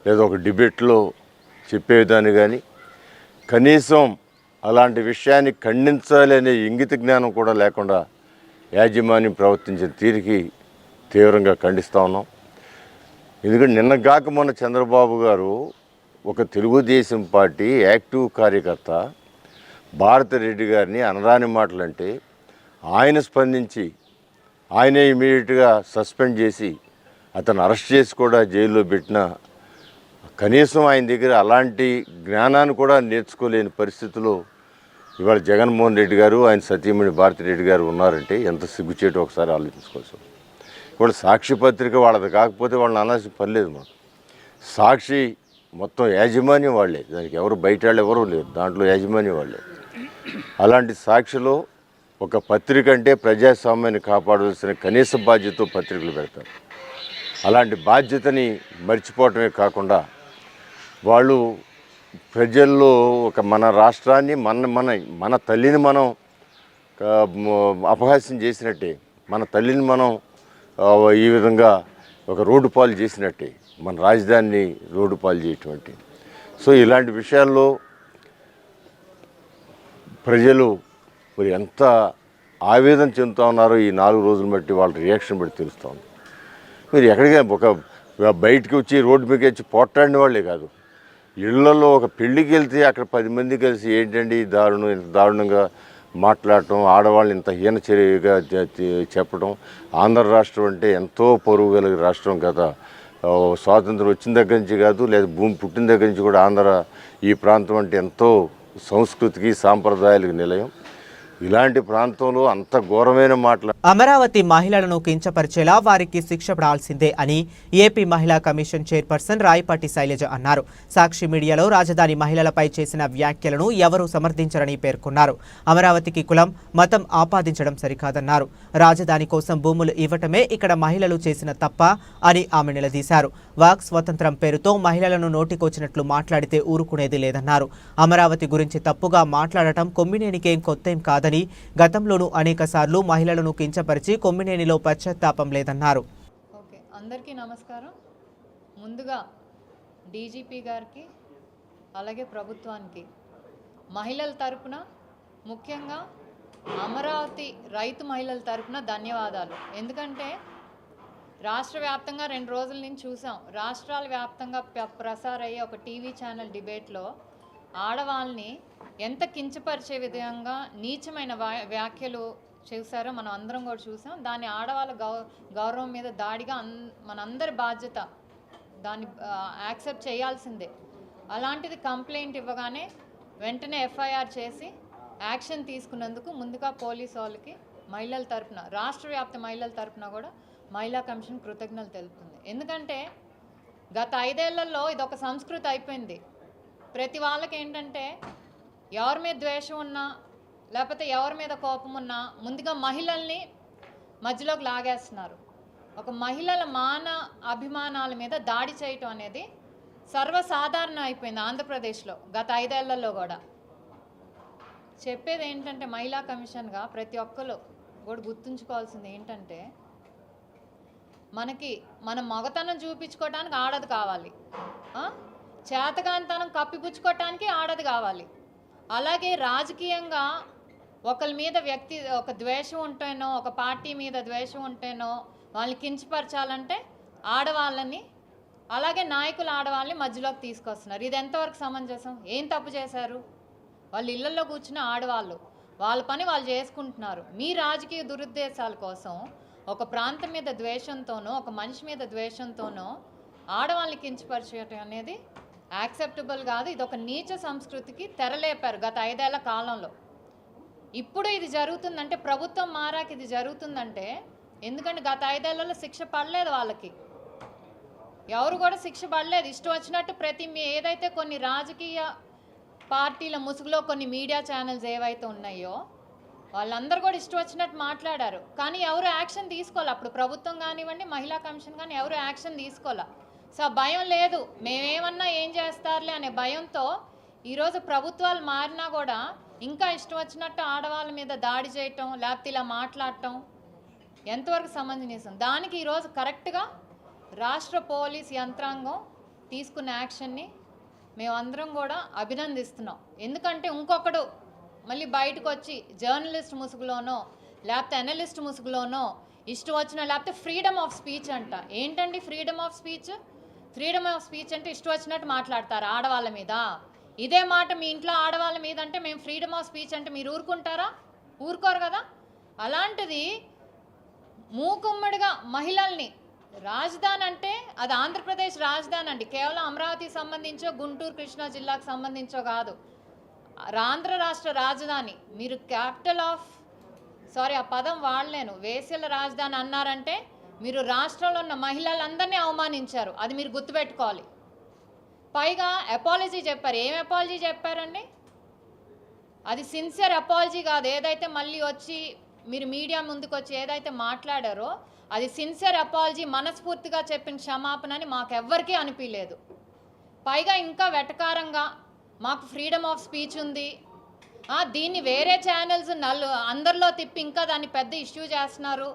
లేదా ఒక డిబేట్లో చెప్పే విధాన్ని కానీ కనీసం అలాంటి విషయాన్ని ఖండించాలి అనే ఇంగిత జ్ఞానం కూడా లేకుండా యాజమాన్యం ప్రవర్తించిన తీరుకి తీవ్రంగా ఖండిస్తూ ఉన్నాం. ఎందుకంటే నిన్నగాక మొన్న చంద్రబాబు గారు ఒక తెలుగుదేశం పార్టీ యాక్టివ్ కార్యకర్త భారతిరెడ్డి గారిని అనరాని మాటలంటే ఆయన స్పందించి ఆయనే ఇమీడియట్గా సస్పెండ్ చేసి అతను అరెస్ట్ చేసి కూడా జైల్లో పెట్టిన కనీసం ఆయన దగ్గర అలాంటి జ్ఞానాన్ని కూడా నేర్చుకోలేని పరిస్థితిలో ఇవాళ జగన్మోహన్ రెడ్డి గారు ఆయన సతీమణి భారతిరెడ్డి గారు ఉన్నారంటే ఎంత సిగ్గుచేటు ఒకసారి ఆలోచించుకోవచ్చు. ఇవాళ సాక్షి పత్రిక వాళ్ళది కాకపోతే వాళ్ళని అనాల్సిన పని లేదు. మాకు సాక్షి మొత్తం యాజమాన్యం వాళ్ళే, దానికి ఎవరు బయట వాళ్ళు ఎవరూ లేరు, దాంట్లో యాజమాన్యం వాళ్ళే. అలాంటి సాక్షిలో ఒక పత్రిక అంటే ప్రజాస్వామ్యాన్ని కాపాడవలసిన కనీస బాధ్యత పత్రికలు పెడతారు. అలాంటి బాధ్యతని మర్చిపోవటమే కాకుండా వాళ్ళు ప్రజల్లో ఒక మన రాష్ట్రాన్ని మన తల్లిని మనం అపహాస్యం చేసినట్టే, మన తల్లిని మనం ఈ విధంగా ఒక రోడ్డు పాలు చేసినట్టే, మన రాజధానిని రోడ్డు పాలు చేయటం. సో ఇలాంటి విషయాల్లో ప్రజలు మరి ఎంత ఆవేదన చెందుతూ ఉన్నారో ఈ 4 రోజులు బట్టి వాళ్ళ రియాక్షన్ బట్టి తెలుస్తూ ఉంది. మీరు ఎక్కడికైనా ఒక బయటికి వచ్చి రోడ్డు మీద వచ్చి పోట్లాడిన వాళ్ళే కాదు, ఇళ్లలో ఒక పెళ్ళికి వెళ్తే అక్కడ 10 మంది కలిసి ఏంటండి దారుణం, ఇంత దారుణంగా మాట్లాడటం, ఆడవాళ్ళని ఇంత హీనచర్యగా చెప్పడం. ఆంధ్ర రాష్ట్రం అంటే ఎంతో పరువు కలిగిన రాష్ట్రం కదా, స్వాతంత్రం వచ్చిన దగ్గర నుంచి కాదు, లేదా భూమి పుట్టిన దగ్గర నుంచి కూడా ఆంధ్ర ఈ ప్రాంతం అంటే ఎంతో సంస్కృతికి సాంప్రదాయాలకు నిలయం. ఇలాంటి ప్రాంతంలో అంత ఘోరమైన మాటలు. అమరావతి మహిళలను కించపరిచేలా వారికి శిక్ష పడాల్సిందే అని ఏపీ మహిళా కమిషన్ చైర్పర్సన్ రాయపాటి శైలజ అన్నారు. సాక్షి మీడియాలో రాజధాని మహిళలపై చేసిన వ్యాఖ్యలను ఎవరూ సమర్థించరని పేర్కొన్నారు. అమరావతికి కులం, మతం ఆపాదించడం సరికాదన్నారు. రాజధాని కోసం భూములు ఇవ్వటమే ఇక్కడ మహిళలు చేసిన తప్ప అని ఆమె నిలదీశారు. వాక్ స్వతంత్రం పేరుతో మహిళలను నోటికొచ్చినట్లు మాట్లాడితే ఊరుకునేది లేదన్నారు. అమరావతి గురించి తప్పుగా మాట్లాడటం కొమ్మినేనికేం కొత్తేం కాదని, గతంలోనూ అనేక సార్లు మహిళలను కించపరిచి కొమ్మినేనిలో పశ్చాత్తాపం లేదన్నారు. ఓకే, అందరికీ నమస్కారం. ముందుగా డీజీపీ గారికి అలాగే ప్రభుత్వానికి మహిళల తరపున, ముఖ్యంగా అమరావతి రైతు మహిళల తరపున ధన్యవాదాలు. ఎందుకంటే రాష్ట్ర వ్యాప్తంగా 2 రోజుల నుంచి చూసాం, రాష్ట్రాల వ్యాప్తంగా ప్రసారయ్యే ఒక టీవీ ఛానల్ డిబేట్లో ఆడవాళ్ళని ఎంత కించపరిచే విధంగా నీచమైన వ్యాఖ్యలు చేశారో మనం అందరం కూడా చూసాం. దాన్ని ఆడవాళ్ళ గౌరవం మీద దాడిగా మనందరి బాధ్యత, దాన్ని యాక్సెప్ట్ చేయాల్సిందే. అలాంటిది కంప్లైంట్ ఇవ్వగానే వెంటనే ఎఫ్ఐఆర్ చేసి యాక్షన్ తీసుకున్నందుకు ముందుగా పోలీసు వాళ్ళకి మహిళల తరపున, రాష్ట్ర వ్యాప్త మహిళల తరపున కూడా మహిళా కమిషన్ కృతజ్ఞతలు తెలుపుతుంది. ఎందుకంటే గత 5 ఏళ్లలో ఇది ఒక సంస్కృతి అయిపోయింది. ప్రతి వాళ్ళకి ఏంటంటే ఎవరి మీద ద్వేషం ఉన్నా లేకపోతే ఎవరి మీద కోపం ఉన్నా ముందుగా మహిళల్ని మధ్యలోకి లాగేస్తున్నారు. ఒక మహిళల అభిమానాల మీద దాడి చేయటం అనేది సర్వసాధారణం అయిపోయింది ఆంధ్రప్రదేశ్లో గత 5 ఏళ్లలో కూడా. చెప్పేది ఏంటంటే మహిళా కమిషన్గా ప్రతి ఒక్కరు కూడా గుర్తుంచుకోవాల్సింది ఏంటంటే, మన మగతనం చూపించుకోవడానికి ఆడది కావాలి, చేతగానితనం కప్పిపుచ్చుకోవటానికి ఆడది కావాలి. అలాగే రాజకీయంగా ఒకరి మీద ఒక ద్వేషం ఉంటేనో, ఒక పార్టీ మీద ద్వేషం ఉంటేనో వాళ్ళని కించపరచాలంటే ఆడవాళ్ళని, అలాగే నాయకులు ఆడవాళ్ళని మధ్యలోకి తీసుకొస్తున్నారు. ఇది ఎంతవరకు సమంజసం? ఏం తప్పు చేశారు? వాళ్ళు ఇళ్లలో కూర్చున్న ఆడవాళ్ళు వాళ్ళ పని వాళ్ళు చేసుకుంటున్నారు. మీ రాజకీయ దురుద్దేశాల కోసం ఒక ప్రాంతం మీద ద్వేషంతోనో, ఒక మనిషి మీద ద్వేషంతోనో ఆడవాళ్ళని కించపరచడం అనేది యాక్సెప్టబుల్ కాదు. ఇది ఒక నీచ సంస్కృతికి తెరలేపారు గత 5 ఏళ్ల కాలంలో. ఇప్పుడు ఇది జరుగుతుందంటే, ప్రభుత్వం మారాక ఇది జరుగుతుందంటే, ఎందుకంటే గత 5 ఏళ్లలో శిక్ష పడలేదు వాళ్ళకి, ఎవరు కూడా శిక్ష పడలేదు. ఇష్టం వచ్చినట్టు ఏదైతే కొన్ని రాజకీయ పార్టీల ముసుగులో కొన్ని మీడియా ఛానల్స్ ఏవైతే ఉన్నాయో వాళ్ళందరూ కూడా ఇష్టం వచ్చినట్టు మాట్లాడారు. కానీ ఎవరు యాక్షన్ తీసుకోవాలి. అప్పుడు ప్రభుత్వం కానివ్వండి, మహిళా కమిషన్ కానీ ఎవరు యాక్షన్ తీసుకోవాలి. సో భయం లేదు, మేమేమన్నా ఏం చేస్తారులే అనే భయంతో ఈరోజు ప్రభుత్వాలు మారినా కూడా ఇంకా ఇష్టం వచ్చినట్టు ఆడవాళ్ళ మీద దాడి చేయటం, లేకపోతే ఇలా మాట్లాడటం ఎంతవరకు సమంజసం? దానికి ఈరోజు కరెక్ట్గా రాష్ట్ర పోలీస్ యంత్రాంగం తీసుకున్న యాక్షన్ని మేమందరం కూడా అభినందిస్తున్నాం. ఎందుకంటే ఇంకొకడు మళ్ళీ బయటకు వచ్చి జర్నలిస్ట్ ముసుగులోనో లేకపోతే అనలిస్ట్ ముసుగులోనో ఇష్టం వచ్చిన, లేకపోతే ఫ్రీడమ్ ఆఫ్ స్పీచ్ అంట. ఏంటండి freedom of speech? Freedom of speech అంటే ఇష్టం వచ్చినట్టు మాట్లాడతారు ఆడవాళ్ళ మీద. ఇదే మాట మీ ఇంట్లో ఆడవాళ్ళ మీద అంటే మేము ఫ్రీడమ్ ఆఫ్ స్పీచ్ అంటే మీరు ఊరుకుంటారా? ఊరుకోరు కదా. అలాంటిది మూకుమ్మడిగా మహిళల్ని, రాజధాని అంటే అది ఆంధ్రప్రదేశ్ రాజధాని అండి, కేవలం అమరావతికి సంబంధించో గుంటూరు కృష్ణా జిల్లాకు సంబంధించో కాదు, ఆంధ్ర రాష్ట్ర రాజధాని. మీరు ఆ పదం వాడలేను, వేశ్యల రాజధాని అన్నారంటే మీరు రాష్ట్రంలో ఉన్న మహిళలందరినీ అవమానించారు. అది మీరు గుర్తుపెట్టుకోవాలి. పైగా అపాలజీ చెప్పారు. ఏం అపాలజీ చెప్పారండి? అది సిన్సియర్ అపాలజీ కాదు. ఏదైతే మళ్ళీ వచ్చి మీరు మీడియా ముందుకు వచ్చి ఏదైతే మాట్లాడారో అది సిన్సియర్ అపాలజీ, మనస్ఫూర్తిగా చెప్పిన క్షమాపణ అని మాకెవ్వరికీ అనిపించలేదు. పైగా ఇంకా వెటకారంగా మాకు ఫ్రీడమ్ ఆఫ్ స్పీచ్ ఉంది, దీన్ని వేరే ఛానల్స్ అందరిలో తిప్పి ఇంకా దాన్ని పెద్ద ఇష్యూ చేస్తున్నారు,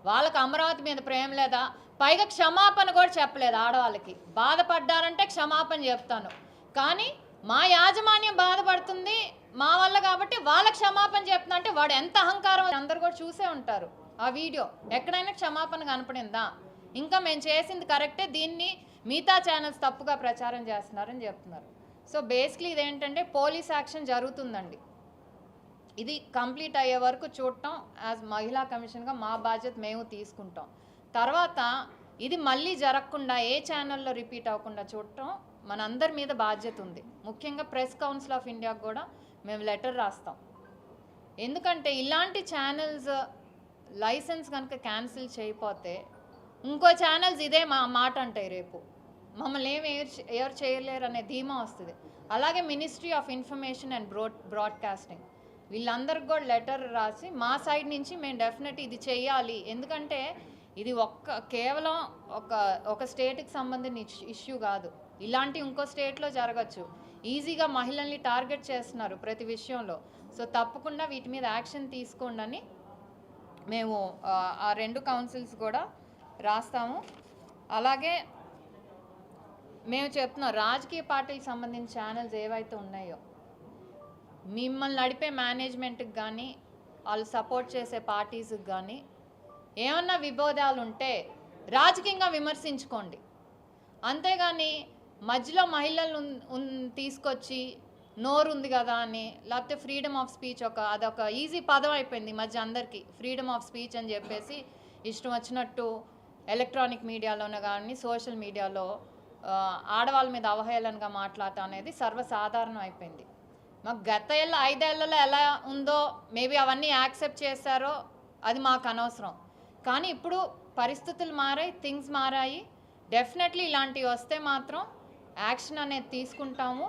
వాళ్ళకి అమరావతి మీద ప్రేమ లేదా, పైగా క్షమాపణ కూడా చెప్పలేదు. ఆడవాళ్ళకి బాధపడ్డారంటే క్షమాపణ చెప్తాను, కానీ మా యాజమాన్యం బాధపడుతుంది మా వల్ల కాబట్టి వాళ్ళ క్షమాపణ చెప్తున్నా అంటే వాడు ఎంత అహంకారం. అందరు కూడా చూసే ఉంటారు ఆ వీడియో, ఎక్కడైనా క్షమాపణ కనపడిందా? ఇంకా మేము చేసింది కరెక్టే, దీన్ని మిగతా ఛానల్స్ తప్పుగా ప్రచారం చేస్తున్నారని చెప్తున్నారు. సో బేసిక్లీ ఇదేంటంటే పోలీస్ యాక్షన్ జరుగుతుందండి. ఇది కంప్లీట్ అయ్యే వరకు చూడటం యాజ్ మహిళా కమిషన్గా మా బాధ్యత మేము తీసుకుంటాం. తర్వాత ఇది మళ్ళీ జరగకుండా ఏ ఛానల్లో రిపీట్ అవ్వకుండా చూడటం మనందరి మీద బాధ్యత ఉంది. ముఖ్యంగా ప్రెస్ కౌన్సిల్ ఆఫ్ ఇండియాకు కూడా మేము లెటర్ రాస్తాం. ఎందుకంటే ఇలాంటి ఛానల్స్ లైసెన్స్ కనుక క్యాన్సిల్ చేయకపోతే ఇంకో ఛానల్స్ ఇదే మాట అంటాయి, రేపు మమ్మల్ని ఎవరు చేయలేరు అనే ధీమా వస్తుంది. అలాగే ministry of information and broadcasting వీళ్ళందరికి కూడా లెటర్ రాసి మా సైడ్ నుంచి మేము డెఫినెట్ ఇది చేయాలి. ఎందుకంటే ఇది కేవలం ఒక స్టేట్కి సంబంధించిన ఇష్యూ కాదు, ఇలాంటి ఇంకో స్టేట్లో జరగచ్చు. ఈజీగా మహిళల్ని టార్గెట్ చేస్తున్నారు ప్రతి విషయంలో. సో తప్పకుండా వీటి మీద యాక్షన్ తీసుకోండి అని మేము ఆ రెండు కౌన్సిల్స్ కూడా రాస్తాము. అలాగే మేము చెప్తున్నాం, రాజకీయ పార్టీలకు సంబంధించిన ఛానల్స్ ఏవైతే ఉన్నాయో మిమ్మల్ని నడిపే మేనేజ్మెంట్కి కానీ వాళ్ళు సపోర్ట్ చేసే పార్టీస్కి కానీ ఏమన్నా విభేదాలు ఉంటే రాజకీయంగా విమర్శించుకోండి, అంతేగాని మధ్యలో మహిళలను తీసుకొచ్చి నోరు ఉంది కదా అని, లేకపోతే ఫ్రీడమ్ ఆఫ్ స్పీచ్ అదొక ఈజీ పదం అయిపోయింది మధ్య అందరికీ. ఫ్రీడమ్ ఆఫ్ స్పీచ్ అని చెప్పేసి ఇష్టం వచ్చినట్టు ఎలక్ట్రానిక్ మీడియాలోనే కానీ సోషల్ మీడియాలో ఆడవాళ్ళ మీద అవహేళనగా మాట్లాడటం అనేది సర్వసాధారణం అయిపోయింది. మాకు గత 5 ఏళ్లలో ఎలా ఉందో మేబీ అవన్నీ యాక్సెప్ట్ చేశారో అది మాకు అనవసరం, కానీ ఇప్పుడు పరిస్థితులు మారాయి, థింగ్స్ మారాయి. డెఫినెట్లీ ఇలాంటివి వస్తే మాత్రం యాక్షన్ అనేది తీసుకుంటాము,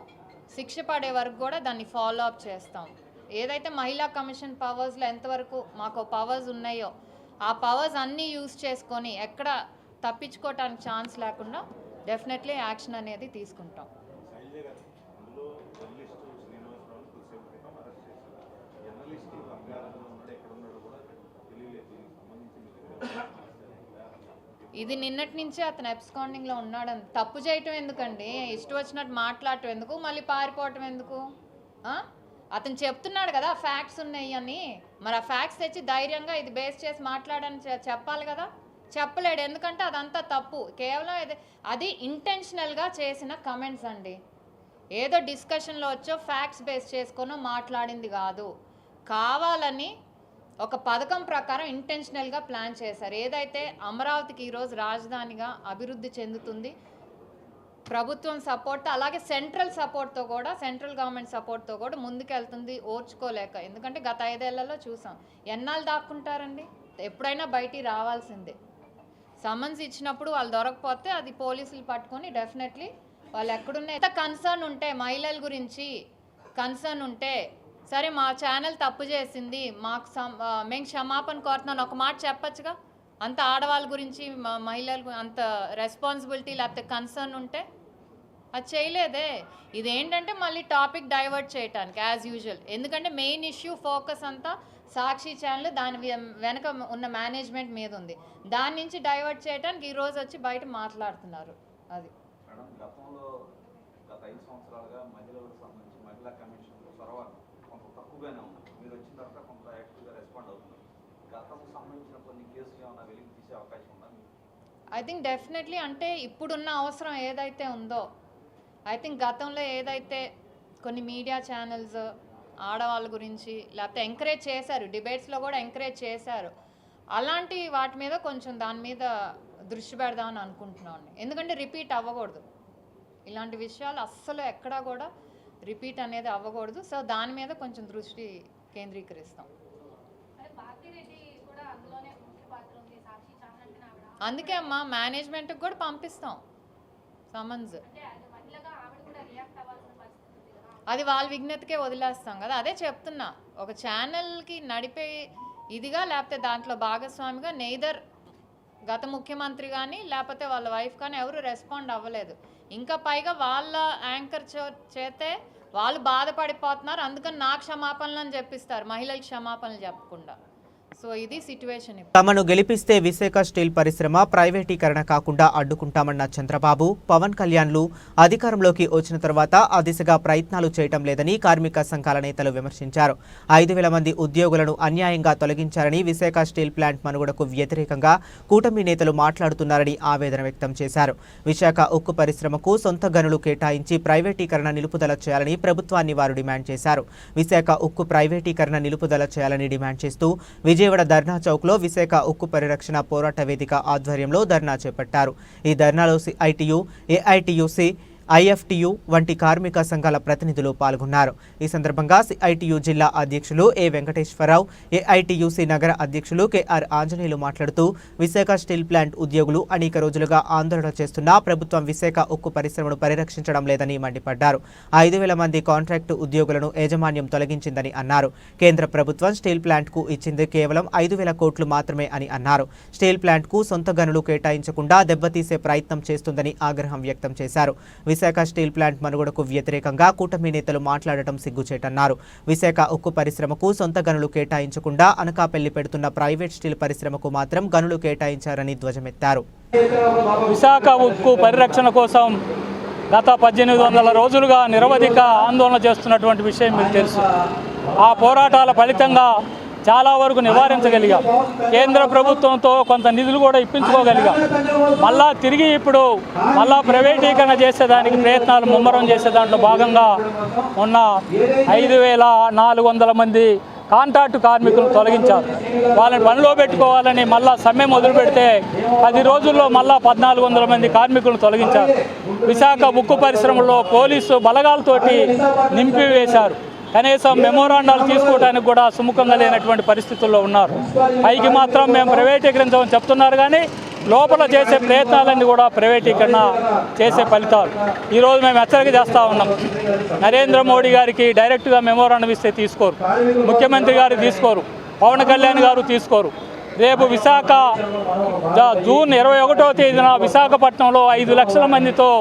శిక్ష పడే వరకు కూడా దాన్ని ఫాలో అప్ చేస్తాము. ఏదైతే మహిళా కమిషన్ పవర్స్లో ఎంతవరకు మాకు పవర్స్ ఉన్నాయో ఆ పవర్స్ అన్నీ యూజ్ చేసుకొని ఎక్కడ తప్పించుకోవటానికి ఛాన్స్ లేకుండా డెఫినెట్లీ యాక్షన్ అనేది తీసుకుంటాం. ఇది నిన్నటి నుంచే అతను అబ్స్కాండింగ్లో ఉన్నాడని. తప్పు చేయటం ఎందుకండి, ఇష్టం వచ్చినట్టు మాట్లాడటం ఎందుకు, మళ్ళీ పారిపోవటం ఎందుకు? అతను చెప్తున్నాడు కదా ఫ్యాక్ట్స్ ఉన్నాయి అని, మరి ఆ ఫ్యాక్ట్స్ తెచ్చి ధైర్యంగా ఇది బేస్ చేసి మాట్లాడని చెప్పాలి కదా. చెప్పలేడు, ఎందుకంటే అదంతా తప్పు. కేవలం అది ఇంటెన్షనల్గా చేసిన కమెంట్స్ అండి. ఏదో డిస్కషన్లో వచ్చో ఫ్యాక్ట్స్ బేస్ చేసుకొని మాట్లాడింది కాదు, కావాలని ఒక పథకం ప్రకారం ఇంటెన్షనల్గా ప్లాన్ చేశారు. ఏదైతే అమరావతికి ఈరోజు రాజధానిగా అభివృద్ధి చెందుతుంది, ప్రభుత్వం సపోర్ట్తో అలాగే సెంట్రల్ సపోర్ట్తో కూడా, సెంట్రల్ గవర్నమెంట్ సపోర్ట్తో కూడా ముందుకెళ్తుంది ఓర్చుకోలేక. ఎందుకంటే గత 5 ఏళ్లలో చూసాం, ఎన్నాళ్ళు దాక్కుంటారండి, ఎప్పుడైనా బయటికి రావాల్సిందే. సమన్స్ ఇచ్చినప్పుడు వాళ్ళు దొరకపోతే అది పోలీసులు పట్టుకొని డెఫినెట్లీ వాళ్ళు ఎక్కడున్నా ఎంత కన్సర్న్ ఉంటే మహిళల గురించి కన్సర్న్ ఉంటే, సరే మా ఛానల్ తప్పు చేసింది మేము క్షమాపణ కోరుతున్నాను ఒక మాట చెప్పచ్చుగా. అంత ఆడవాళ్ళ గురించి మహిళలు అంత రెస్పాన్సిబిలిటీ లేకపోతే కన్సర్న్ ఉంటే అది చేయలేదే. ఇదేంటంటే మళ్ళీ టాపిక్ డైవర్ట్ చేయడానికి యాజ్ యూజువల్. ఎందుకంటే మెయిన్ ఇష్యూ ఫోకస్ అంతా సాక్షి ఛానల్ దాని వెనక ఉన్న మేనేజ్మెంట్ మీద ఉంది, దాని నుంచి డైవర్ట్ చేయడానికి ఈరోజు వచ్చి బయట మాట్లాడుతున్నారు. అది గతంలో గత 5 సంవత్సరాలుగా మహిళలకు సంబంధించి మహిళా కమిషన్ చొరవ కొంత తక్కువగానే ఉంది, మీరు వచ్చిన తర్వాత కొంత యాక్టివ్గా రెస్పాండ్ అవుతున్నారు. గతంకు సంబంధించిన కొన్ని కేసులు ఏమైనా వెలికి తీసే అవకాశం ఉందా? ఐ థింక్ డెఫినెట్లీ, అంటే ఇప్పుడున్న అవసరం ఏదైతే ఉందో, ఐ థింక్ గతంలో ఏదైతే కొన్ని మీడియా ఛానల్స్ ఆడవాళ్ళ గురించి లేకపోతే ఎంకరేజ్ చేశారు, డిబేట్స్లో కూడా ఎంకరేజ్ చేశారు, అలాంటి వాటి మీద కొంచెం దాని మీద దృష్టి పెడదామని అనుకుంటున్నాను. ఎందుకంటే రిపీట్ అవ్వకూడదు, ఇలాంటి విషయాలు అస్సలు ఎక్కడా కూడా రిపీట్ అనేది అవ్వకూడదు. సో దాని మీద కొంచెం దృష్టి కేంద్రీకరిస్తాం. అందుకే అమ్మా మేనేజ్మెంట్కి కూడా పంపిస్తాం సమన్స్. అది వాళ్ళ విజ్ఞతకే వదిలేస్తాం కదా. అదే చెప్తున్నా, ఒక ఛానల్కి నడిపే ఇదిగా లేకపోతే దాంట్లో భాగస్వామిగా నెయిదర్ గత ముఖ్యమంత్రి కానీ లేకపోతే వాళ్ళ వైఫ్ కానీ ఎవరు రెస్పాండ్ అవ్వలేదు. ఇంకా పైగా వాళ్ళ యాంకర్ చేతే వాళ్ళు బాధపడిపోతున్నారు. అందుకని నా క్షమాపణలు అని చెప్పిస్తారు, మహిళలకు క్షమాపణలు చెప్పకుండా. సో ఇది సిట్యుయేషన్. తమను గెలిపిస్తే విశాఖ స్టీల్ పరిశ్రమ ప్రైవేటీకరణ కాకుండా అడ్డుకుంటామన్న చంద్రబాబు, పవన్ కళ్యాణ్లు అధికారంలోకి వచ్చిన తర్వాత ఆ దిశగా ప్రయత్నాలు చేయటం లేదని కార్మిక సంఘాల నేతలు విమర్శించారు. 5,000 మంది ఉద్యోగులను అన్యాయంగా తొలగించారని, విశాఖ స్టీల్ ప్లాంట్ మనుగడకు వ్యతిరేకంగా కూటమి నేతలు మాట్లాడుతున్నారని ఆవేదన వ్యక్తం చేశారు. విశాఖ ఉక్కు పరిశ్రమకు సొంత గనులు కేటాయించి ప్రైవేటీకరణ నిలుపుదల చేయాలని ప్రభుత్వాన్ని వారు డిమాండ్ చేశారు. విశాఖ ఉక్కు ప్రైవేటీకరణ నిలుపుదల చేయాలని డిమాండ్ చేస్తూ విజయవాడ ధర్నా చౌక్లో విశాఖ ఉక్కు పరిరక్షణ పోరాట వేదిక ఆధ్వర్యంలో ధర్నా చేపట్టారు. ఈ ధర్నాలో సిఐటియు, ఏఐటియుసి, ఐఎఫ్టియు వంటి కార్మిక సంఘాల ప్రతినిధులు పాల్గొన్నారు. ఈ సందర్భంగా సిఐటియు జిల్లా అధ్యక్షులు ఏ వెంకటేశ్వరరావు, ఏఐటియుసి నగర అధ్యక్షులు కెఆర్ ఆంజనేయులు మాట్లాడుతూ విశాఖ స్టీల్ ప్లాంట్ ఉద్యోగులు అనేక రోజులుగా ఆందోళన చేస్తున్నా ప్రభుత్వం విశాఖ ఉక్కు పరిశ్రమను పరిరక్షించడం లేదని మండిపడ్డారు. 5,000 మంది కాంట్రాక్టు ఉద్యోగులను యాజమాన్యం తొలగించిందని అన్నారు. కేంద్ర ప్రభుత్వం స్టీల్ ప్లాంట్కు ఇచ్చింది కేవలం 5,000 కోట్లు మాత్రమే అని అన్నారు. స్టీల్ ప్లాంట్కు సొంత గనులు కేటాయించకుండా దెబ్బతీసే ప్రయత్నం చేస్తుందని ఆగ్రహం వ్యక్తం చేశారు. విశాఖ స్టీల్ ప్లాంట్ మనుగడకు వ్యతిరేకంగా కూటమి నేతలు మాట్లాడటం సిగ్గుచేటన్నారు. విశాఖ ఉక్కు పరిశ్రమకు సొంత గనులు కేటాయించకుండా అనకాపల్లి పెడుతున్న ప్రైవేట్ స్టీల్ పరిశ్రమకు మాత్రం గనులు కేటాయించారని ధ్వజమెత్తారు. విశాఖ ఉక్కు పరిరక్షణ కోసం గత 1800 రోజులుగా నిరవధిక ఆందోళన చేస్తున్నటువంటి విషయం మీకు తెలుసు. ఆ పోరాటాల ఫలితంగా చాలా వరకు నివారించగలిగాం. కేంద్ర ప్రభుత్వంతో కొంత నిధులు కూడా ఇప్పించుకోగలిగాం. మళ్ళా తిరిగి ఇప్పుడు మళ్ళా ప్రైవేటీకరణ చేసేదానికి ప్రయత్నాలు ముమ్మరం చేసే దాంట్లో భాగంగా ఉన్న 5,400 మంది కాంట్రాక్టు కార్మికులు తొలగించారు. వాళ్ళని పనిలో పెట్టుకోవాలని మళ్ళా సమ్మె మొదలు పెడితే 10 రోజుల్లో మళ్ళా 1,400 మంది కార్మికులను తొలగించారు. విశాఖ ఉక్కు పరిశ్రమలో పోలీసు బలగాలతోటి నింపివేశారు. కనీసం మెమోరాండాలు తీసుకోవడానికి కూడా సుముఖంగా లేనటువంటి పరిస్థితుల్లో ఉన్నారు. పైకి మాత్రం మేము ప్రైవేటీకరించమని చెప్తున్నారు, కానీ లోపల చేసే ప్రయత్నాలన్నీ కూడా ప్రైవేటీకరణ చేసే ఫలితాలు. ఈరోజు మేము హెచ్చరిక చేస్తూ ఉన్నాం. నరేంద్ర మోడీ గారికి డైరెక్ట్గా మెమోరాండం ఇస్తే తీసుకోరు, ముఖ్యమంత్రి గారు తీసుకోరు, పవన్ కళ్యాణ్ గారు తీసుకోరు. రేపు విశాఖ జూన్ 21వ తేదీన విశాఖపట్నంలో 5 లక్షల మందితో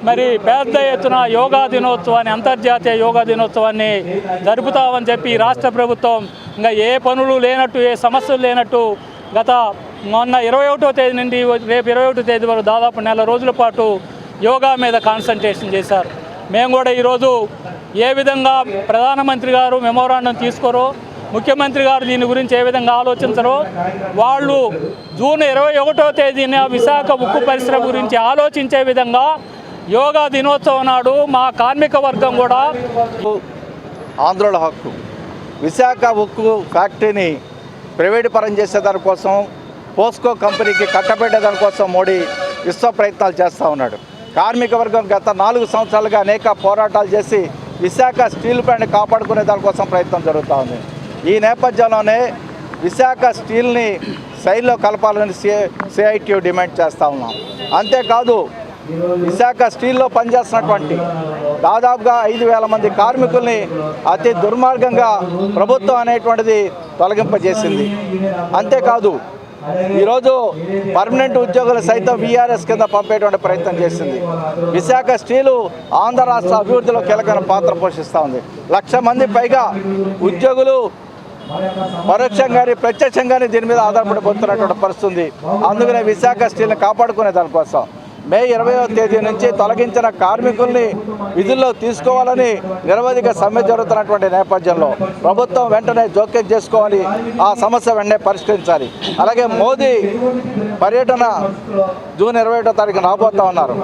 మరి పెద్ద ఎత్తున యోగా దినోత్సవాన్ని, అంతర్జాతీయ యోగా దినోత్సవాన్ని జరుపుతామని చెప్పి రాష్ట్ర ప్రభుత్వం ఇంకా ఏ పనులు లేనట్టు, ఏ సమస్యలు లేనట్టు గత మొన్న 21వ తేదీ నుండి రేపు 21వ తేదీ వరకు దాదాపు 4 రోజుల పాటు యోగా మీద కాన్సన్ట్రేషన్ చేశారు. మేము కూడా ఈరోజు ఏ విధంగా ప్రధానమంత్రి గారు మెమోరాండం తీసుకోరో, ముఖ్యమంత్రి గారు దీని గురించి ఏ విధంగా ఆలోచించరో, వాళ్ళు జూన్ 21వ తేదీన విశాఖ ఉక్కు పరిశ్రమ గురించి ఆలోచించే విధంగా యోగా దినోత్సవం నాడు మా కార్మిక వర్గం కూడా ఆందోళన హక్కు, విశాఖ ఉక్కు ఫ్యాక్టరీని ప్రైవేటు పరం చేసేదానికోసం, పోస్కో కంపెనీకి కట్టబెట్టేదానికోసం మోడీ విశ్వ ప్రయత్నాలు చేస్తూ ఉన్నాడు. కార్మిక వర్గం గత 4 సంవత్సరాలుగా అనేక పోరాటాలు చేసి విశాఖ స్టీల్ ప్లాంట్ కాపాడుకునే దానికోసం ప్రయత్నం జరుగుతూ ఉంది. ఈ నేపథ్యంలోనే విశాఖ స్టీల్ని శైలిలో కలపాలని సిఐటియు డిమాండ్ చేస్తూ ఉన్నాం. అంతేకాదు విశాఖ స్టీల్లో పనిచేస్తున్నటువంటి దాదాపుగా 5,000 మంది కార్మికుల్ని అతి దుర్మార్గంగా ప్రభుత్వం అనేటువంటిది తొలగింపజేసింది. అంతేకాదు ఈరోజు పర్మనెంట్ ఉద్యోగులు సైతం విఆర్ఎస్ కింద పంపేటువంటి ప్రయత్నం చేసింది. విశాఖ స్టీలు ఆంధ్ర రాష్ట్ర అభివృద్ధిలో కీలకమైన పాత్ర పోషిస్తూ ఉంది. 1,00,000 మంది పైగా ఉద్యోగులు పరోక్షంగానే ప్రత్యక్షంగానే దీని మీద ఆధారపడిపోతున్నటువంటి పరిస్థితి ఉంది. అందుకనే విశాఖ స్టీల్ని కాపాడుకునే దానికోసం మే 20వ తేదీ నుంచి తొలగించిన కార్మికుల్ని విధుల్లో తీసుకోవాలని నిరవధిక సమ్మె జరుగుతున్నటువంటి నేపథ్యంలో ప్రభుత్వం వెంటనే జోక్యం చేసుకోవాలి, ఆ సమస్య వెంటనే పరిష్కరించాలి. అలాగే మోదీ పర్యటన జూన్ 21వ తారీఖున రాబోతా ఉన్నారు.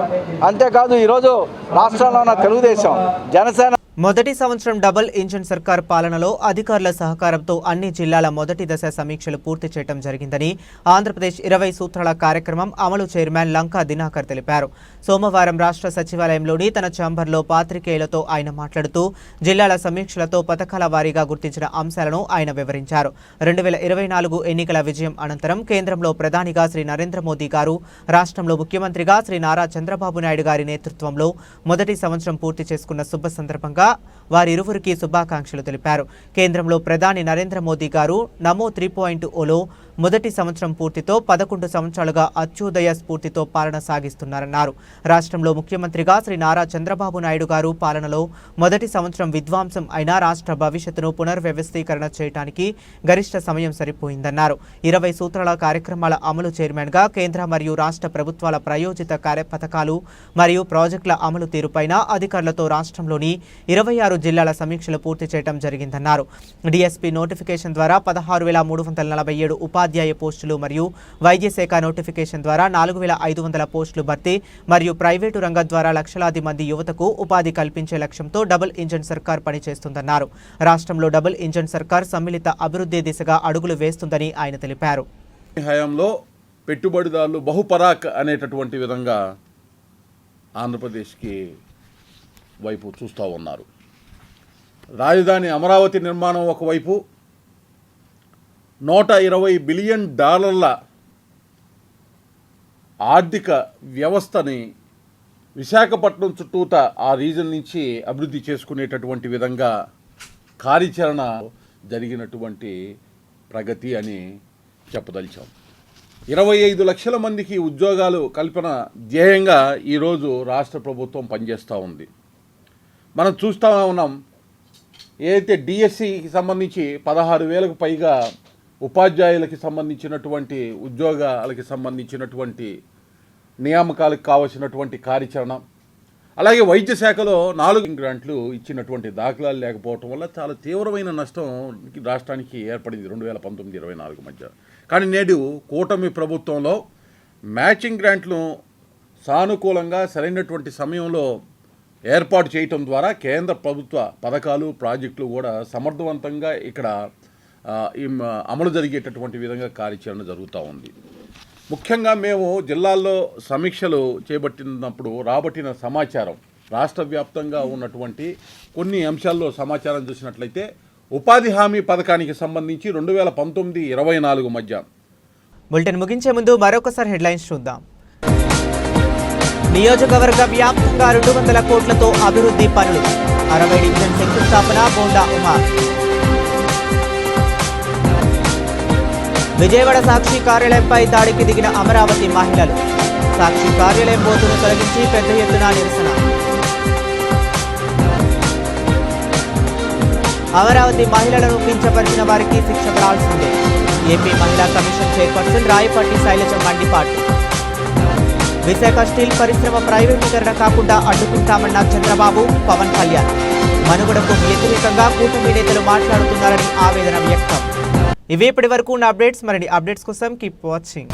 అంతేకాదు ఈరోజు రాష్ట్రంలో ఉన్న తెలుగుదేశం, జనసేన మొదటి సంవత్సరం డబుల్ ఇంజిన్ సర్కార్ పాలనలో అధికారుల సహకారంతో అన్ని జిల్లాల మొదటి దశ సమీక్షలు పూర్తి చేయడం జరిగిందని ఆంధ్రప్రదేశ్ 20 సూత్రాల కార్యక్రమం అమలు చైర్మన్ లంకా దినాకర్ తెలిపారు. సోమవారం రాష్ట్ర సచివాలయంలోని తన ఛాంబర్లో పాత్రికేయులతో ఆయన మాట్లాడుతూ జిల్లాల సమీక్షలతో పథకాల వారీగా గుర్తించిన అంశాలను ఆయన వివరించారు. 2024 ఎన్నికల విజయం అనంతరం కేంద్రంలో ప్రధానిగా శ్రీ నరేంద్ర మోదీ గారు, రాష్ట్రంలో ముఖ్యమంత్రిగా శ్రీ నారా చంద్రబాబు నాయుడు గారి నేతృత్వంలో మొదటి సంవత్సరం పూర్తి చేసుకున్న శుభ సందర్భంగా సందర్భంగా వారిరువురికి శుభాకాంక్షలు తెలిపారు. కేంద్రంలో ప్రధాని నరేంద్ర మోదీ గారు నమో 3.0లో మొదటి సంవత్సరం పూర్తితో 11 సంవత్సరాలుగా అత్యుదయ స్ఫూర్తితో పాలన సాగిస్తున్నారన్నారు. రాష్ట్రంలో ముఖ్యమంత్రిగా శ్రీ నారా చంద్రబాబు నాయుడు గారు పాలనలో మొదటి సంవత్సరం విధ్వంసం అయినా రాష్ట్ర భవిష్యత్తును పునర్వ్యవస్థీకరణ చేయడానికి గరిష్ట సమయం సరిపోయిందన్నారు. 20 సూత్రాల కార్యక్రమాల అమలు చైర్మన్గా కేంద్ర మరియు రాష్ట్ర ప్రభుత్వాల ప్రాయోజిత పథకాలు మరియు ప్రాజెక్టుల అమలు తీరుపైన అధికారులతో రాష్ట్రంలోని 26 జిల్లాల సమీక్షలు పూర్తి చేయడం జరిగిందన్నారు. డిఎస్పీ నోటిఫికేషన్ ద్వారా 16,347 ఉపాధ్యాయ పోస్టులు మరియు వైద్య శాఖ నోటిఫికేషన్ ద్వారా 4,500 పోస్టులు భర్తీ మరియు ప్రైవేటు రంగం ద్వారా లక్షలాది మంది యువతకు ఉపాధి కల్పించే లక్ష్యంతో డబుల్ ఇంజన్ సర్కార్ పనిచేస్తుందన్నారు. రాష్ట్రంలో డబుల్ ఇంజన్ సర్కార్ సమ్మిళిత అభివృద్ధి దిశగా అడుగులు వేస్తుందని ఆయన తెలిపారు. హయాంలో పెట్టుబడిదారులు బహుపరాక్ అనేటటువంటి విధంగా ఆంధ్రప్రదేశ్కి వైపు చూస్తూ ఉన్నారు. రాజధాని అమరావతి నిర్మాణం ఒకవైపు, $120 బిలియన్ ఆర్థిక వ్యవస్థని విశాఖపట్నం చుట్టూత ఆ రీజన్ నుంచి అభివృద్ధి చేసుకునేటటువంటి విధంగా కార్యాచరణ జరిగినటువంటి ప్రగతి అని చెప్పదలిచాం. 25 లక్షల మందికి ఉద్యోగాలు కల్పన ధ్యేయంగా ఈరోజు రాష్ట్ర ప్రభుత్వం పనిచేస్తూ ఉంది. మనం చూస్తూ ఉన్నాం, ఏదైతే డిఎస్సికి సంబంధించి 16,000కు పైగా ఉపాధ్యాయులకి సంబంధించినటువంటి ఉద్యోగాలకి సంబంధించినటువంటి నియామకాలకు కావలసినటువంటి కార్యాచరణ, అలాగే వైద్య శాఖలో 4 గ్రాంట్లు ఇచ్చినటువంటి దాఖలాలు లేకపోవటం వల్ల చాలా తీవ్రమైన నష్టం రాష్ట్రానికి ఏర్పడింది 2019-24 మధ్య. కానీ నేడు కూటమి ప్రభుత్వంలో మ్యాచింగ్ గ్రాంట్లను సానుకూలంగా సరైనటువంటి సమయంలో ఏర్పాటు చేయటం ద్వారా కేంద్ర ప్రభుత్వ పథకాలు ప్రాజెక్టులు కూడా సమర్థవంతంగా ఇక్కడ అమలు జరిగేటటువంటి విధంగా కార్యాచరణ జరుగుతూ ఉంది. ముఖ్యంగా మేము జిల్లాల్లో సమీక్షలు చేపట్టినప్పుడు రాబట్టిన సమాచారం, రాష్ట్ర వ్యాప్తంగా ఉన్నటువంటి కొన్ని అంశాల్లో సమాచారం చూసినట్లయితే ఉపాధి హామీ పథకానికి సంబంధించి 2019-24 మధ్య. బులెటిన్ ముగించే ముందు మరొకసారి హెడ్లైన్స్ చూద్దాం. నియోజకవర్గ వ్యాప్తంగా 200 కోట్లతో అభివృద్ధి పనులు, 60 డివిజన్ శంకుస్థాపన బోండా ఉమా. విజయవాడ సాక్షి కార్యాలయంపై దాడికి దిగిన అమరావతి మహిళలు, సాక్షి కార్యాలయం బోతును తొలగించి పెద్ద ఎత్తున నిరసన. అమరావతి మహిళలను కించపరిచిన వారికి శిక్ష పడాల్సిందే, ఏపీ మహిళా కమిషన్ చైర్పర్సన్ రాయపాటి శైలజ మండిపాటు. విశాఖ స్టీల్ పరిశ్రమ ప్రైవేటీకరణ కాకుండా అడ్డుకుంటామన్న చంద్రబాబు, పవన్ కళ్యాణ్. మనుగడకు వ్యతిరేకంగా కూటమి నేతలు మాట్లాడుతున్నారని ఆవేదన వ్యక్తం. ఇవి ఇప్పటి వరకు ఉన్న అప్డేట్స్. మరిన్ని అప్డేట్స్ కోసం కీప్ వాచింగ్.